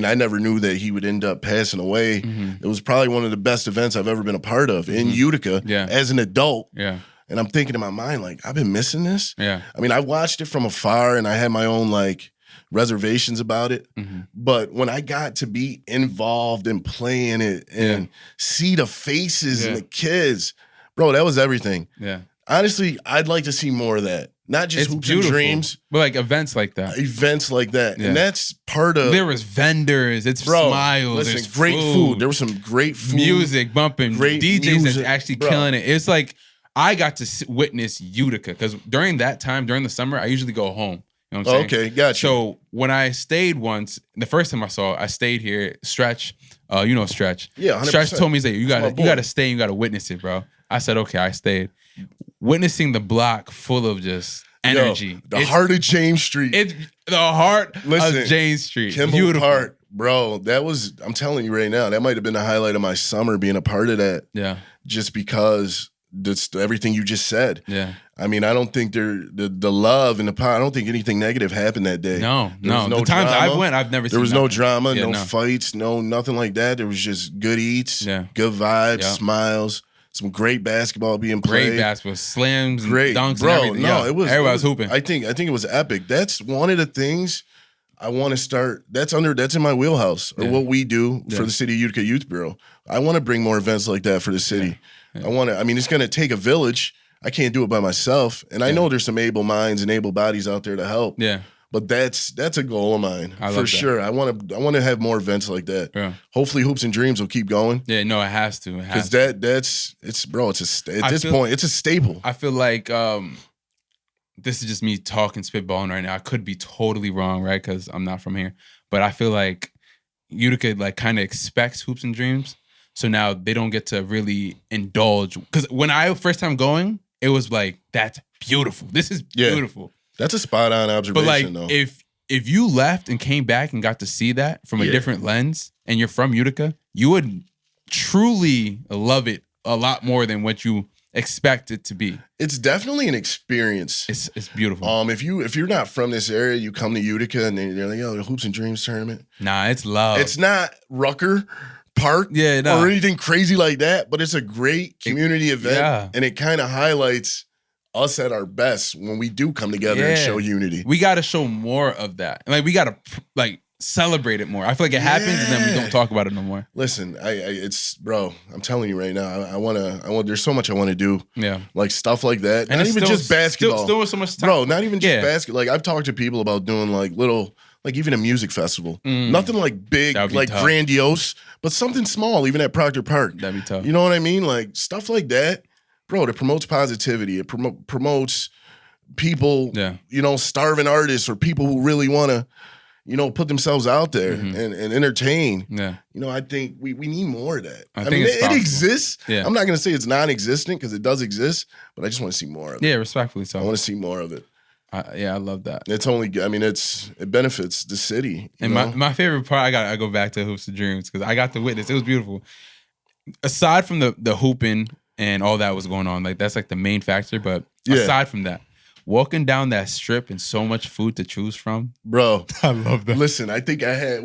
I never knew that he would end up passing away. Mhm. It was probably one of the best events I've ever been a part of in Utica Yeah. as an adult. Yeah. And I'm thinking in my mind, like, I've been missing this. Yeah. I mean, I watched it from afar and I had my own like reservations about it. Mhm. But when I got to be involved and playing it and see the faces and Yeah. the kids, bro, that was everything. Yeah. Honestly, I'd like to see more of that. not just It's hoops beautiful. and dreams, but like events like that. events like that, Yeah. and that's part of. There was vendors. It's Bro, smiles. listen, There's great food. There was some great food, music bumping, great DJs music, that's actually bro. killing it. It's like I got to witness Utica because during that time, during the summer, I usually go home. You know what I'm saying? Okay, gotcha. So when I stayed once, the first time I stayed here. Stretch, you know Stretch. Yeah, 100%. Stretch told me, he's like, you my boy. gotta stay, you gotta witness it, bro. I said, okay, I stayed. Witnessing the block full of just energy. Yo, the heart of James Street. It's the heart Listen, of James Street. Kimball Beautiful. Park, bro. That was, I'm telling you right now, that might have been the highlight of my summer being a part of that. Yeah. Just because that's everything you just said. Yeah. I mean, I don't think the love and the power, I don't think anything negative happened that day. No. There was no The times drama. I went, I've never seen There was no nothing. drama, Yeah, no fights, nothing like that. There was just good eats, Yeah. good vibes, Yeah. smiles, some great basketball being played. Great basketball, slams, Great, and dunks, bro. and everything. No, Yeah. it was Everybody was hooping. I think it was epic. That's one of the things I want to start. That's in my wheelhouse, or Yeah. what we do Yeah. for the City of Utica Youth Bureau. I want to bring more events like that for the city. Yeah. I mean, it's going to take a village. I can't do it by myself, and I know there's some able minds and able bodies out there to help. Yeah. But that's a goal of mine I love for that. sure. I want to have more events like that. Yeah. Hopefully, Hoops and Dreams will keep going. Yeah, no, it has to. It Because has to. at this point, it's a staple. I feel like this is just me talking spitballing right now. I could be totally wrong, right? Because I'm not from here. But I feel like Utica like kind of expects hoops and dreams. So now they don't get to really indulge. Because when I first time going, it was like, that's beautiful. This is beautiful. That's a spot on But observation, like, though. if you left and came back and got to see that from a different lens, and you're from Utica, you would truly love it a lot more than what you expect it to be. It's definitely an experience. It's beautiful. If you're not from this area, you come to Utica and they're like, "Yo, the Hoops and Dreams tournament." Nah, it's love. It's not Rucker Park or anything crazy like that, but it's a great community event, and it kind of highlights us at our best when we do come together and show unity. We got to show more of that. Like we got to like celebrate it more. I feel like it happens and then we don't talk about it no more. Listen, it's bro. I'm telling you right now. I want. There's so much I want to do. Yeah, like stuff like that. And not even still, just basketball. Still with so much time, bro. Not even just basketball. Like I've talked to people about doing like little, like even a music festival. Nothing like big, like tough. grandiose, but something small, even at Proctor Park. That'd be tough. You know what I mean? Like stuff like that, bro. It promotes positivity. It promotes people. You know, starving artists or people who really want to, you know, put themselves out there and entertain. Yeah. You know, I think we need more of that. I mean, think it exists. Yeah. I'm not going to say it's non-existent because it does exist, but I just want to see more of it. Yeah, respectfully so. I want to see more of it. I love that. It's only, I mean, it benefits the city. And my favorite part, I go back to Hoops and Dreams because I got to witness. It was beautiful. Aside from the hooping and all that was going on, like that's like the main factor. But aside from that, walking down that strip and so much food to choose from. Bro, I love that. Listen, I think I had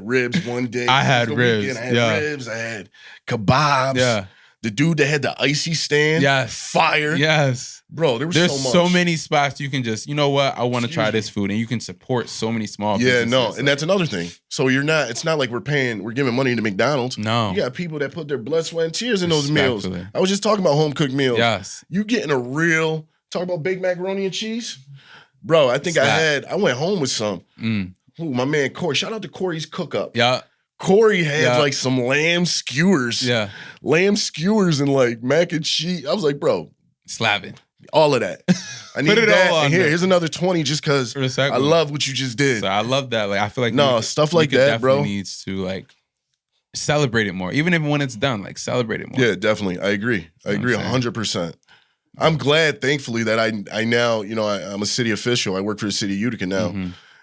ribs one day. I had ribs. Weekend. I had ribs. I had kebabs. Yeah. The dude that had the icy stand. Yes. Fire. Yes. Bro, there's so much. so many spots you can just, you know what? I want to try this food. And you can support so many small businesses. Yeah, no. And that's another thing. So it's not like we're giving money to McDonald's. No. You got people that put their blood, sweat, and tears in those meals. I was just talking about home cooked meals. Yes. You getting a real, talk about baked macaroni and cheese? Bro, I think I went home with some. Ooh, my man Corey. Shout out to Corey's Cook Up. Yeah. Corey had like some lamb skewers. Yeah. Lamb skewers and like mac and cheese. I was like, bro. Slapping. All of that. I need Put it that. all on And there. here's another 20 just because I love what you just did. So I love that. Like I feel like stuff like that, bro. Needs to like celebrate it more. Even if when it's done, like celebrate it more. Yeah, definitely. I agree. I agree 100%. I'm glad, thankfully, that I now, you know, I'm a city official. I work for the city of Utica now.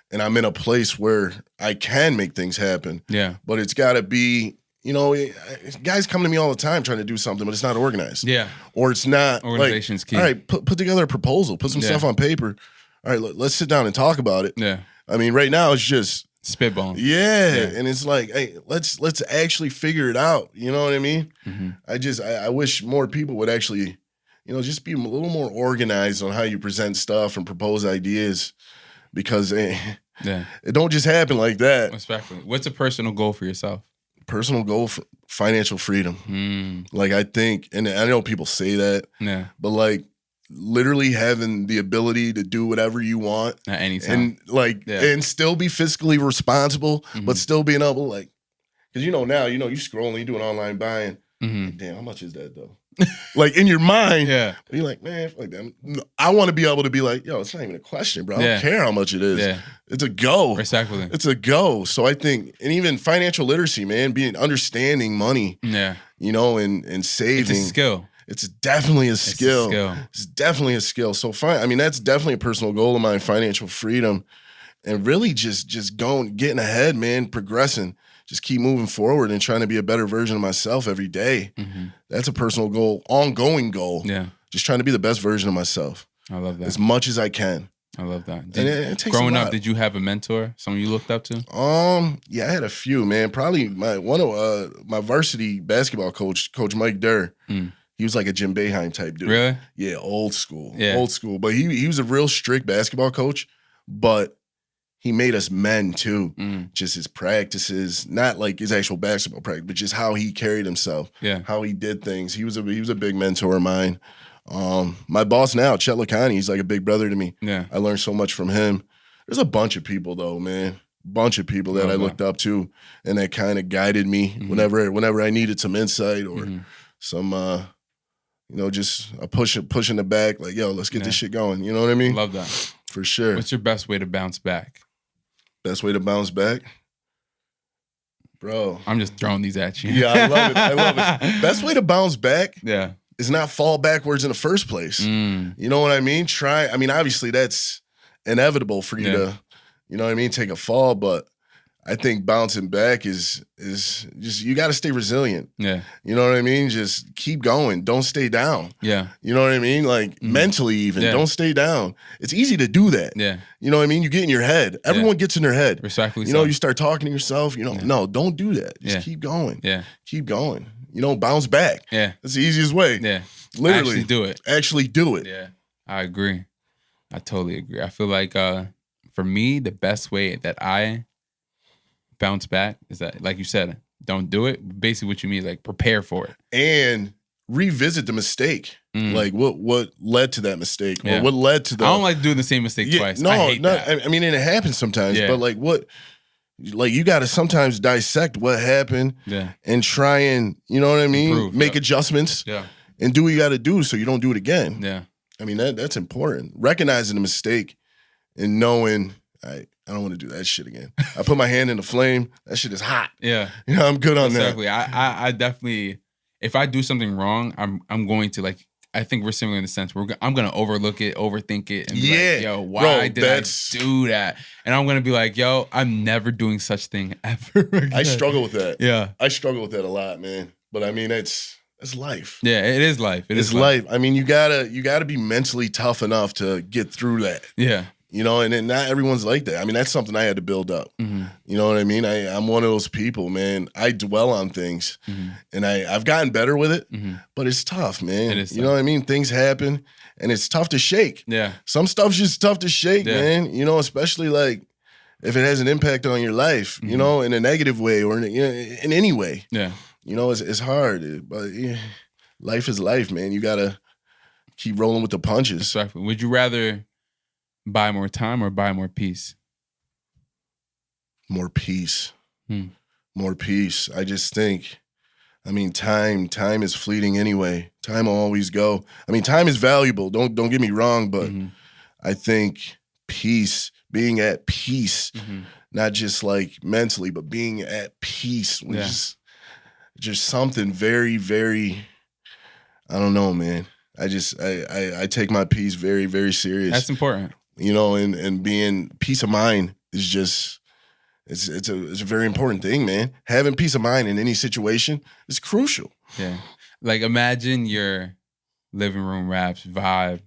And I'm in a place where I can make things happen. Yeah. But it's got to be, you know, guys come to me all the time trying to do something, but it's not organized. Yeah. Or it's not. Organization's key. All right, put together a proposal. Put some stuff on paper. All right, let's sit down and talk about it. Yeah. I mean, right now it's just spitballing. Yeah. And it's like, hey, let's actually figure it out. You know what I mean? I wish more people would actually, you know, just be a little more organized on how you present stuff and propose ideas. Because it don't just happen like that. Respectfully. What's a personal goal for yourself? Personal goal for financial freedom. Like I think, and I know people say that, but like literally having the ability to do whatever you want at any time, and and still be fiscally responsible, but still being able because now you scrolling, you doing online buying. Like, damn, how much is that though? Like in your mind, yeah, you're like, man, like that. I want to be able to be like, yo, it's not even a question, bro. I don't care how much it is. Yeah. It's a go. Respectfully. It's a go. So I think, and even financial literacy, man, understanding money, and saving. It's a skill. It's definitely a skill. It's definitely a skill. So fine. I mean, that's definitely a personal goal of mine, financial freedom, and really just getting ahead, man, progressing. Just keep moving forward and trying to be a better version of myself every day. That's a personal goal, ongoing goal. Yeah. Just trying to be the best version of myself. I love that. As much as I can. I love that. It takes growing a lot. up, did you have a mentor, someone you looked up to? Yeah, I had a few, man. Probably my varsity basketball coach, Coach Mike Durr. He was like a Jim Boeheim type dude. Really? Yeah, old school. Yeah. Old school. But he was a real strict basketball coach, but he made us men too. Just his practices, not like his actual basketball practice, but just how he carried himself. Yeah. How he did things. He was a big mentor of mine. My boss now, Chet Lacani, he's like a big brother to me. Yeah. I learned so much from him. There's a bunch of people though, man. Bunch of people that I looked up to and that kind of guided me whenever I needed some insight or some just a push in the back, like, yo, let's get this shit going. You know what I mean? Love that. For sure. What's your best way to bounce back? Best way to bounce back? Bro. I'm just throwing these at you. Yeah, I love it. Best way to bounce back is not fall backwards in the first place. You know what I mean? Obviously that's inevitable for you to, you know what I mean, take a fall, but I think bouncing back is just, you got to stay resilient. Yeah. You know what I mean? Just keep going. Don't stay down. Yeah. You know what I mean? Like mentally even, don't stay down. It's easy to do that. Yeah. You know what I mean? You get in your head. Everyone gets in their head. Respectfully you start talking to yourself, no, don't do that. Just keep going. Yeah. Keep going. Bounce back. Yeah. That's the easiest way. Yeah. Literally. Actually do it. Actually do it. Yeah. I agree. I totally agree. I feel like for me, the best way that I bounce back is that, like you said, don't do it. Basically what you mean is like prepare for it. And revisit the mistake. Like what led to that mistake? Or what led to the I don't like doing the same mistake twice. I hate that. I mean, and it happens sometimes, but like you gotta sometimes dissect what happened and try and, you know what I mean? Improve, make adjustments and do what you gotta do so you don't do it again. Yeah. I mean, that's important. Recognizing the mistake and knowing I don't want to do that shit again. I put my hand in the flame. That shit is hot. Yeah. I'm good on that. Exactly. I definitely, if I do something wrong, I'm going to I think we're similar in the sense I'm going to overlook it, overthink it, and be like, yo, why did I do that? And I'm going to be like, yo, I'm never doing such thing ever again. I struggle with that. Yeah. I struggle with that a lot, man. But I mean, it's life. Yeah, it is life. It's life. I mean, you gotta be mentally tough enough to get through that. Yeah. And then not everyone's like that. I mean, that's something I had to build up. You know what I mean? I'm one of those people, man. I dwell on things, and I've gotten better with it, but it's tough, man. It is tough. You know what I mean? Things happen, and it's tough to shake. Yeah. Some stuff's just tough to shake, man. Especially like if it has an impact on your life, in a negative way or in any way. Yeah. It's hard, but life is life, man. You gotta keep rolling with the punches. Exactly. Would you rather buy more time or buy more peace? More peace. More peace. I just think, time is fleeting anyway. Time will always go. Time is valuable. Don't get me wrong, but I think peace, being at peace, not just like mentally, but being at peace, which is just something very, very, I don't know, man. I take my peace very, very serious. That's important. And being peace of mind is just, it's a very important thing, man. Having peace of mind in any situation is crucial. Yeah. Like imagine your living room raps vibe.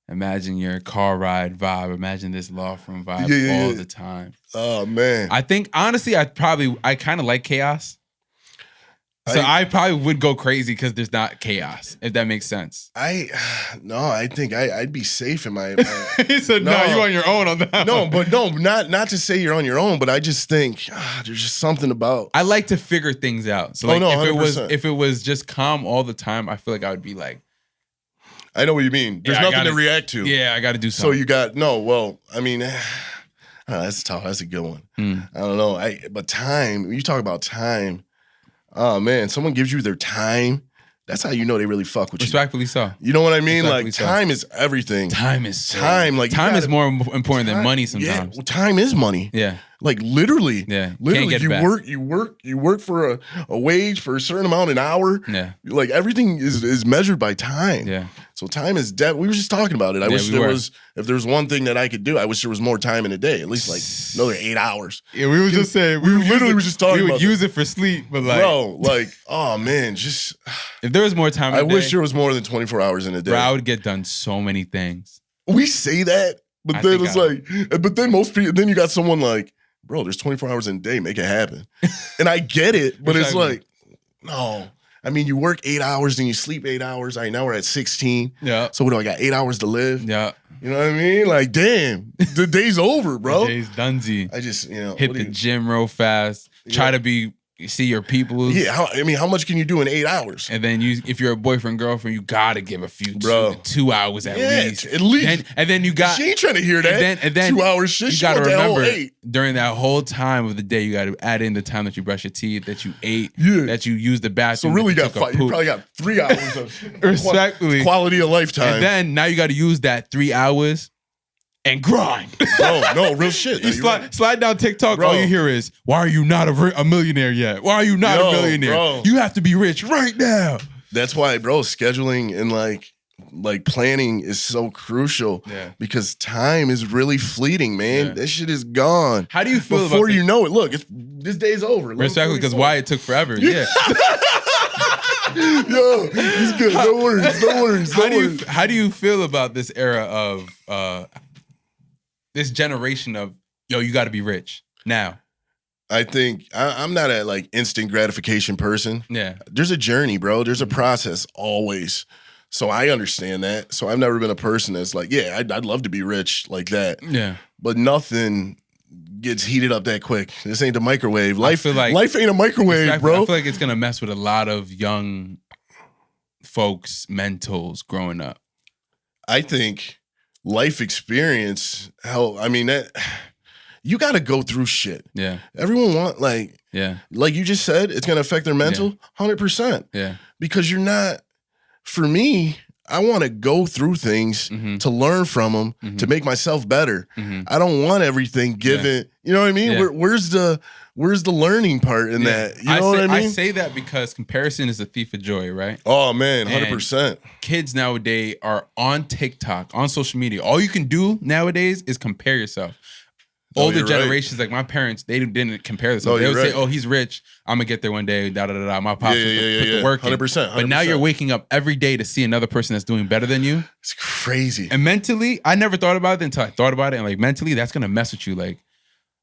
Imagine your car ride vibe. Imagine this law firm vibe all the time. Oh, man. I think, honestly, I kind of like chaos. So I probably would go crazy because there's not chaos, if that makes sense. I think I'd be safe in my He said, no, you're on your own on that. Not to say you're on your own, but I just think there's just something about. I like to figure things out. So if it was just calm all the time, I feel like I would be like, I know what you mean. There's Yeah, nothing to react to. Yeah, I got to do So something. you got I mean, that's tough. That's a good one. I don't know. But time. When you talk about time, oh man, someone gives you their time. That's how you know they really fuck with you. Respectfully so. You know what I mean? Respectfully Like so. time is everything. Time is so, Time. Like time is more important than money sometimes. Yeah, time is money. Yeah. Like literally. Yeah. Literally, Can't get it back. you work for a wage for a certain amount an hour. Yeah. Like everything is measured by time. Yeah. So time is we were just talking about it. I wish there was, if there was one thing that I could do, I wish there was more time in a day. At least like another 8 hours. Yeah, we were just saying we literally were just talking about we would use it for sleep, but like, bro, like, oh man, just if there was more time, I wish there was more than 24 hours in a day. Bro, I would get done so many things. We say that, but I then think it's like, but then most people, then you got someone like, bro, there's 24 hours in a day, make it happen. And I get it, but it's like, no. I mean, you work 8 hours and you sleep 8 hours. All right, now we're at 16. Yeah. So what do I got? 8 hours to live? Yeah. You know what I mean? Like, damn, the day's over, bro. The day's donesy. I just, hit the gym real fast. Try to see your people. Yeah, how much can you do in 8 hours? And then if you're a boyfriend, girlfriend, you gotta give a few Bro. 2 hours at least. At least. And then you got. She ain't trying to hear that. And then 2 hours shit. You She gotta want that whole remember 8. during that whole time of the day, you gotta add in the time that you brush your teeth, that you ate, that you used the So bathroom. really, that you probably got 3 hours of respectfully quality of lifetime. And then now you gotta use that 3 hours and grind. No, real shit. You slide down TikTok, Bro. all you hear is, why are you not a millionaire yet? Why are you not a millionaire? Bro. You have to be rich right now. That's why, bro, scheduling and like planning is so crucial. Yeah. Because time is really fleeting, man. Yeah. That shit is gone. How do you feel before about you know it? Look, this day's over. Respectfully, because why it took forever. Yeah. Yo, it's good. No worries. How do you feel about this era of this generation of you got to be rich now? I think I'm not a like instant gratification person. Yeah. There's a journey, bro. There's a process always. So I understand that. So I've never been a person that's like, yeah, I'd love to be rich like that. Yeah. But nothing gets heated up that quick. This ain't the microwave. Life feel like- life ain't a microwave, bro. I feel like it's gonna mess with a lot of young folks' mentals growing up. I think life experience, that you got to go through shit. Yeah. Everyone like you just said, it's gonna affect their mental 100%. Yeah. Because you're not. For me, I want to go through things to learn from them to make myself better. I don't want everything given. You know what I mean? Yeah. Where's the learning part in that? You know what I mean? I say that because comparison is a thief of joy, right? Oh man, 100%. Kids nowadays are on TikTok, on social media. All you can do nowadays is compare yourself. Older you're generations, like my parents, they didn't compare themselves. They would say, "Oh, he's rich. I'm gonna get there one day." Da da da da. My pops put the work in. 100%. But now you're waking up every day to see another person that's doing better than you. It's crazy. And mentally, I never thought about it until I thought about it. And like mentally, that's gonna mess with you. Like,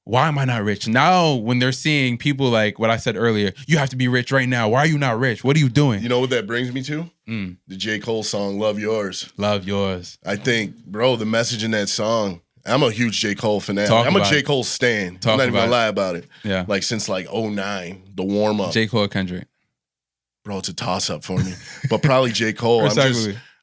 why am I not rich? Now, when they're seeing people like what I said earlier, you have to be rich right now. Why are you not rich? What are you doing? You know what that brings me to? The J. Cole song, Love Yours. Love yours. I think, bro, the message in that song, I'm a huge J. Cole fan. Talk I'm a about J. it. Cole stan. Talk I'm not even about gonna it. lie about it. Yeah. Like since like 09, the warm up. J. Cole, Kendrick. Bro, it's a toss up for me. But probably J. Cole.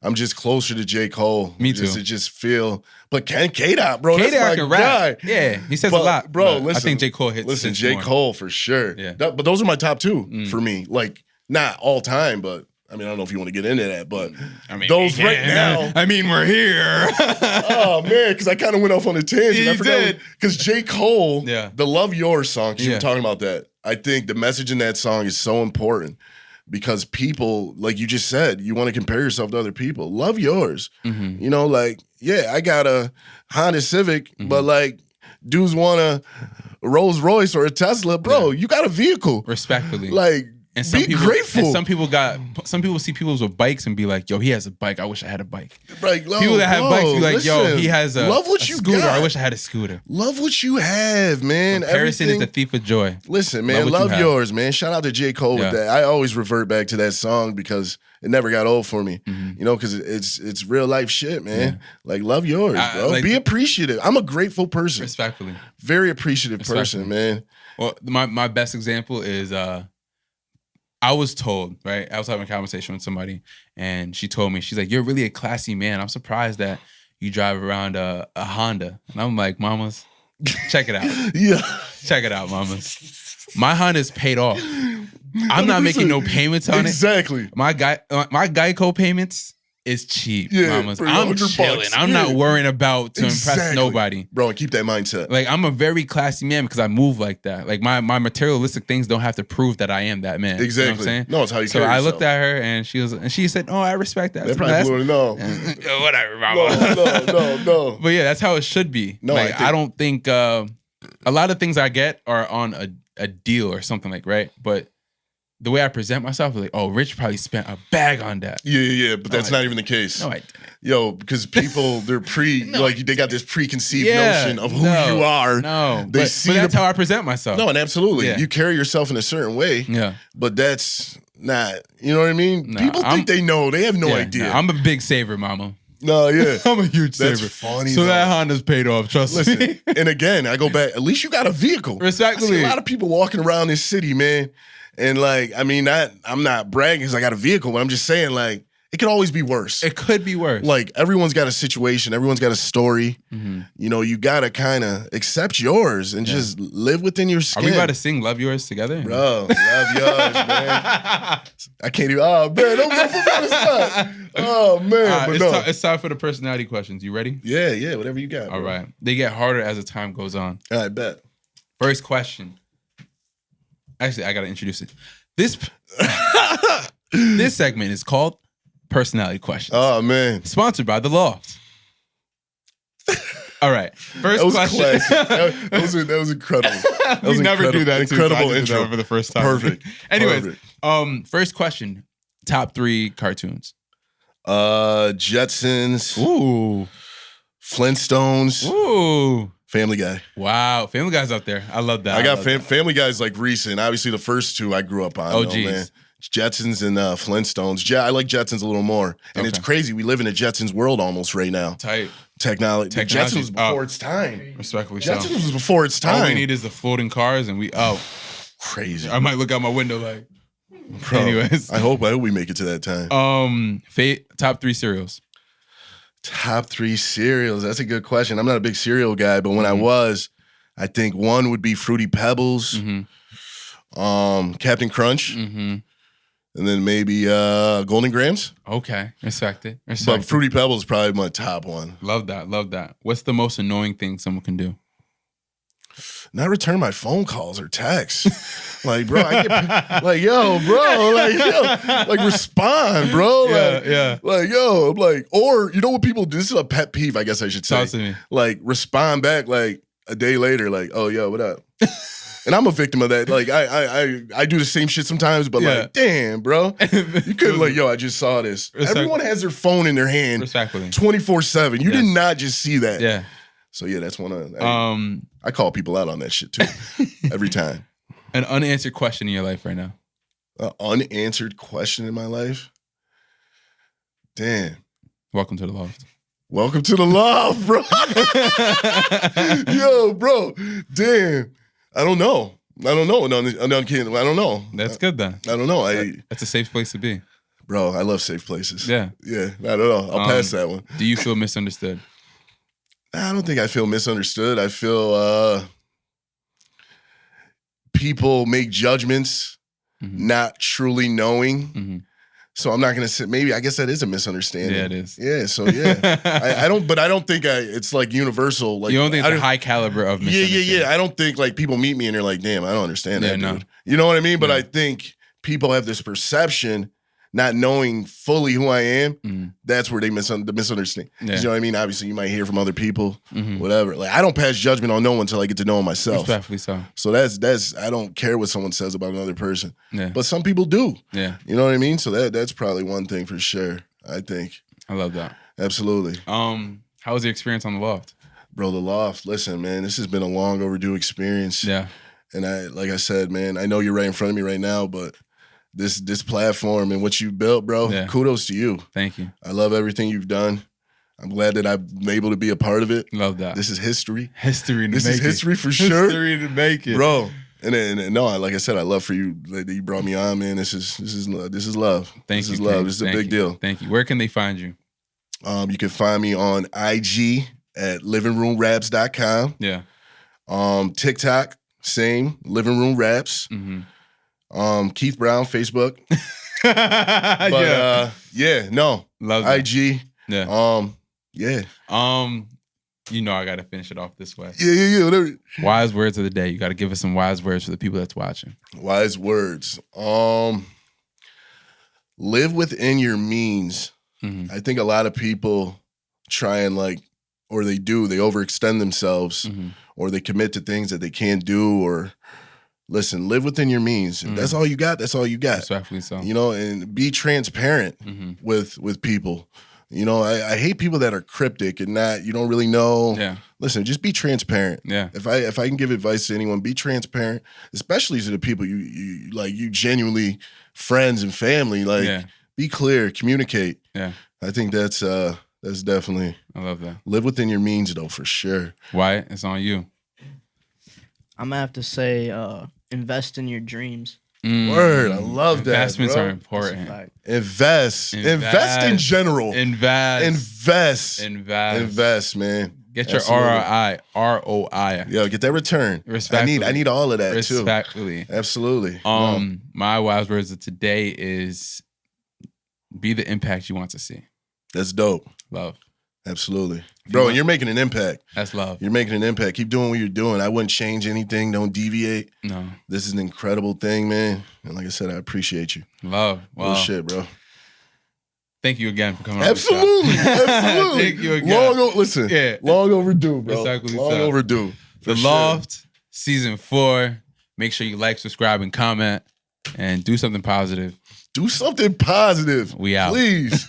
I'm just closer to J. Cole. Me too. To just feel. But K-Dot, bro, that's K-Dot my can guy. rap. Yeah, he says a lot. Bro, but listen. I think J. Cole hits. Listen, hits J. more. Cole for sure. Yeah. But those are my top two for me. Like, not all time, but I mean, I don't know if you want to get into that, but I mean, those right now. I mean, we're here. Oh man, because I kind of went off on a tangent. You I forgot did. because J. Cole, Yeah. the Love Yours song, because you Yeah. were talking about that. I think the message in that song is so important because people, like you just said, you want to compare yourself to other people. Love yours. You know, like, yeah, I got a Honda Civic, but like dudes want a Rolls Royce or a Tesla. Bro, you got a vehicle. Respectfully. Like, And some be people, grateful. And some people see people with bikes and be like, "Yo, he has a bike. I wish I had a bike." Like, People that have bikes be like, "Yo, listen, he has a, love what a you scooter. got. I wish I had a scooter." Love what you have, man. Comparison is Everything- the thief of joy. Listen, man, Love what you love have. yours, man. Shout out to J. Cole Yeah. with that. I always revert back to that song because it never got old for me. You know, because it's real life shit, man. Like, love yours, bro. like- Be appreciative. I'm a grateful person. Respectfully. Very appreciative person, man. Well, my best example is I was told, right? I was having a conversation with somebody, and she told me, she's like, "You're really a classy man. I'm surprised that you drive around a Honda." And I'm like, "Mamas, check it out. Yeah. Check it out, mamas. My Honda's paid off. I'm not making no payments on it. Exactly. My Geico payments is cheap, mamas. for I'm 100 chilling. bucks. I'm not worrying about to impress Exactly. nobody. Bro, and keep that mindset. Like, I'm a very classy man because I move like that. Like, my materialistic things don't have to prove that I am that man. Exactly. You know what I'm saying? No, it's how you So carry I yourself. looked at her and she said, "Oh, I respect that." That probably blew it. No. Whatever, mama. No. But yeah, that's how it should be. No, like, I don't think a lot of things I get are on a deal or something like, right? But the way I present myself is like, oh, Rich probably spent a bag on that. Yeah, but that's not even the case. No, I didn't. Yo, because people, they're they got this preconceived notion of who you are. No, They but see that's how I present myself. No, and absolutely. Yeah. You carry yourself in a certain way. Yeah. But that's not, you know what I mean? No, People think they know. They have no Yeah, idea. no, I'm a big saver, mama. No, yeah. I'm a huge That's saver. funny, So though. that Honda's paid off, trust Listen, me. and again, I go back, at least you got a vehicle. Respectfully. I see a lot of people walking around this city, man. And like, I mean, I'm not bragging because I got a vehicle, but I'm just saying, like, it could always be worse. It could be worse. Like, everyone's got a situation, everyone's got a story. Mm-hmm. You know, you gotta kind of accept yours and just live within your Are skin. we about to sing Love Yours together? Bro, love yours, man. I can't even. Oh man, don't put me on the spot. Oh man, but no. It's time for the personality questions. You ready? Yeah, whatever you got. All bro. right. They get harder as the time goes on. I bet. First question. Actually, I gotta introduce it. This segment is called Personality Questions. Oh man, Sponsored by The Loft. All right. First that was question. classic. That was incredible. That was We never do that. Too, Incredible so I just did intro that for the first time. Perfect. Anyways, Perfect. First question. Top 3 cartoons. Jetsons, Ooh. Flintstones, Ooh. Family Guy. Wow. Family Guy's up there. I love that. I got Family Guy's like recent. Obviously, the first two I grew up on. Oh, though, geez. man. Jetsons and Flintstones. I like Jetsons a little more. And it's Okay. crazy. We live in a Jetsons world almost right now. Tight. Technology. Technology. Jetsons was before its time. Respectfully so. Jetsons was before its time. All we need is the floating cars and Crazy. I might look out my window like. Bro, Anyways. I hope we make it to that time. Top 3 cereals. Top 3 cereals. That's a good question. I'm not a big cereal guy, but when I was, I think one would be Fruity Pebbles, Captain Crunch, Mm-hmm. and then maybe Golden Grams. Okay. Respect it. But Fruity Pebbles is probably my top one. Love that. Love that. What's the most annoying thing someone can do? Not return my phone calls or texts. Like, bro, I get like, yo, respond, bro. Yeah. Like, yo, I'm like, or you know what people do? This is a pet peeve, I guess I should say. Talk to me. Like, respond back like a day later, like, oh, yo, what up? And I'm a victim of that. Like, I do the same shit sometimes, but like, damn, bro, you couldn't like, yo, I just saw this. Everyone has their phone in their hand, Respectfully. 24/7. You did not just see that. Yeah. So yeah, that's one of. I call people out on that shit too, every time. An unanswered question in your life right now. An unanswered question in my life. Damn. Welcome to the loft. Welcome to the loft, bro. Yo, bro. Damn. I don't know. No, I'm kidding. I don't know. That's good then. I don't know. That's a safe place to be. Bro, I love safe places. Yeah. Yeah. I don't know. I'll pass that one. Do you feel misunderstood? I don't think I feel misunderstood. I feel people make judgments not truly knowing. So I'm not gonna say. Maybe I guess that is a misunderstanding. Yeah, it is. Yeah. So yeah, I don't. But I don't think it's like universal. Like You don't think it's a high caliber of misunderstanding? Yeah. I don't think like people meet me and they're like, "Damn, I don't understand that, no. dude." You know what I mean? But I think people have this perception, not knowing fully who I am. That's where the misunderstanding. Yeah. You know what I mean? Obviously, you might hear from other people, whatever. Like I don't pass judgment on no one until I get to know myself. Respectfully so. So that's I don't care what someone says about another person. Yeah. But some people do. Yeah. You know what I mean? So that's probably one thing for sure. I think. I love that. Absolutely. How was your experience on the loft? Bro, the loft. Listen, man, this has been a long overdue experience. Yeah. And like I said, man, I know you're right in front of me right now, but this platform and what you built, bro, kudos to you. Thank you. I love everything you've done. I'm glad that I'm able to be a part of it. Love that. This is history. History to This make is it. history for sure. History to make it. Bro, And then no, like I said, I love for you that you brought me on, man. This is love. Thank This you. is love. King. This is a Thank big you. deal. Thank you. Where can they find you? You can find me on IG at livingroomraps.com. Yeah. TikTok, same, Living Room Raps. Mm-hmm. Keith Brown, Facebook. But no. love that. IG. Yeah. Yeah. You know I gotta finish it off this way. Yeah, whatever. Wise words of the day. You gotta give us some wise words for the people that's watching. Wise words. Live within your means. Mm-hmm. I think a lot of people try and they overextend themselves or they commit to things that they can't do or listen, live within your means. If that's all you got, that's all you got. Respectfully so. You know, and be transparent with people. You know, I hate people that are cryptic and you don't really know. Yeah. Listen, just be transparent. Yeah. If I can give advice to anyone, be transparent, especially to the people you genuinely friends and family. Be clear, communicate. Yeah. I think that's definitely. I love that. Live within your means, though, for sure. Wyatt, it's on you. I'm gonna have to say, invest in your dreams. Word, I love Investments that. are Investments are important. Invest in general. Invest, Man. Get your ROI. Yo, get that return. Respectfully. I need all of that Respectfully. too. Absolutely. My wise words of today is be the impact you want to see. That's dope. Love. Absolutely. Bro, and you're making an impact. That's love. You're making an impact. Keep doing what you're doing. I wouldn't change anything. Don't deviate. No. This is an incredible thing, man. And like I said, I appreciate you. Love. Wow. Real shit, bro. Thank you again for coming Absolutely. on the show. Absolutely. Thank you again. Long overdue, bro. Exactly Long so. overdue. The Loft, season 4. Make sure you like, subscribe, and comment. And do something positive. Do something positive. We out. Please.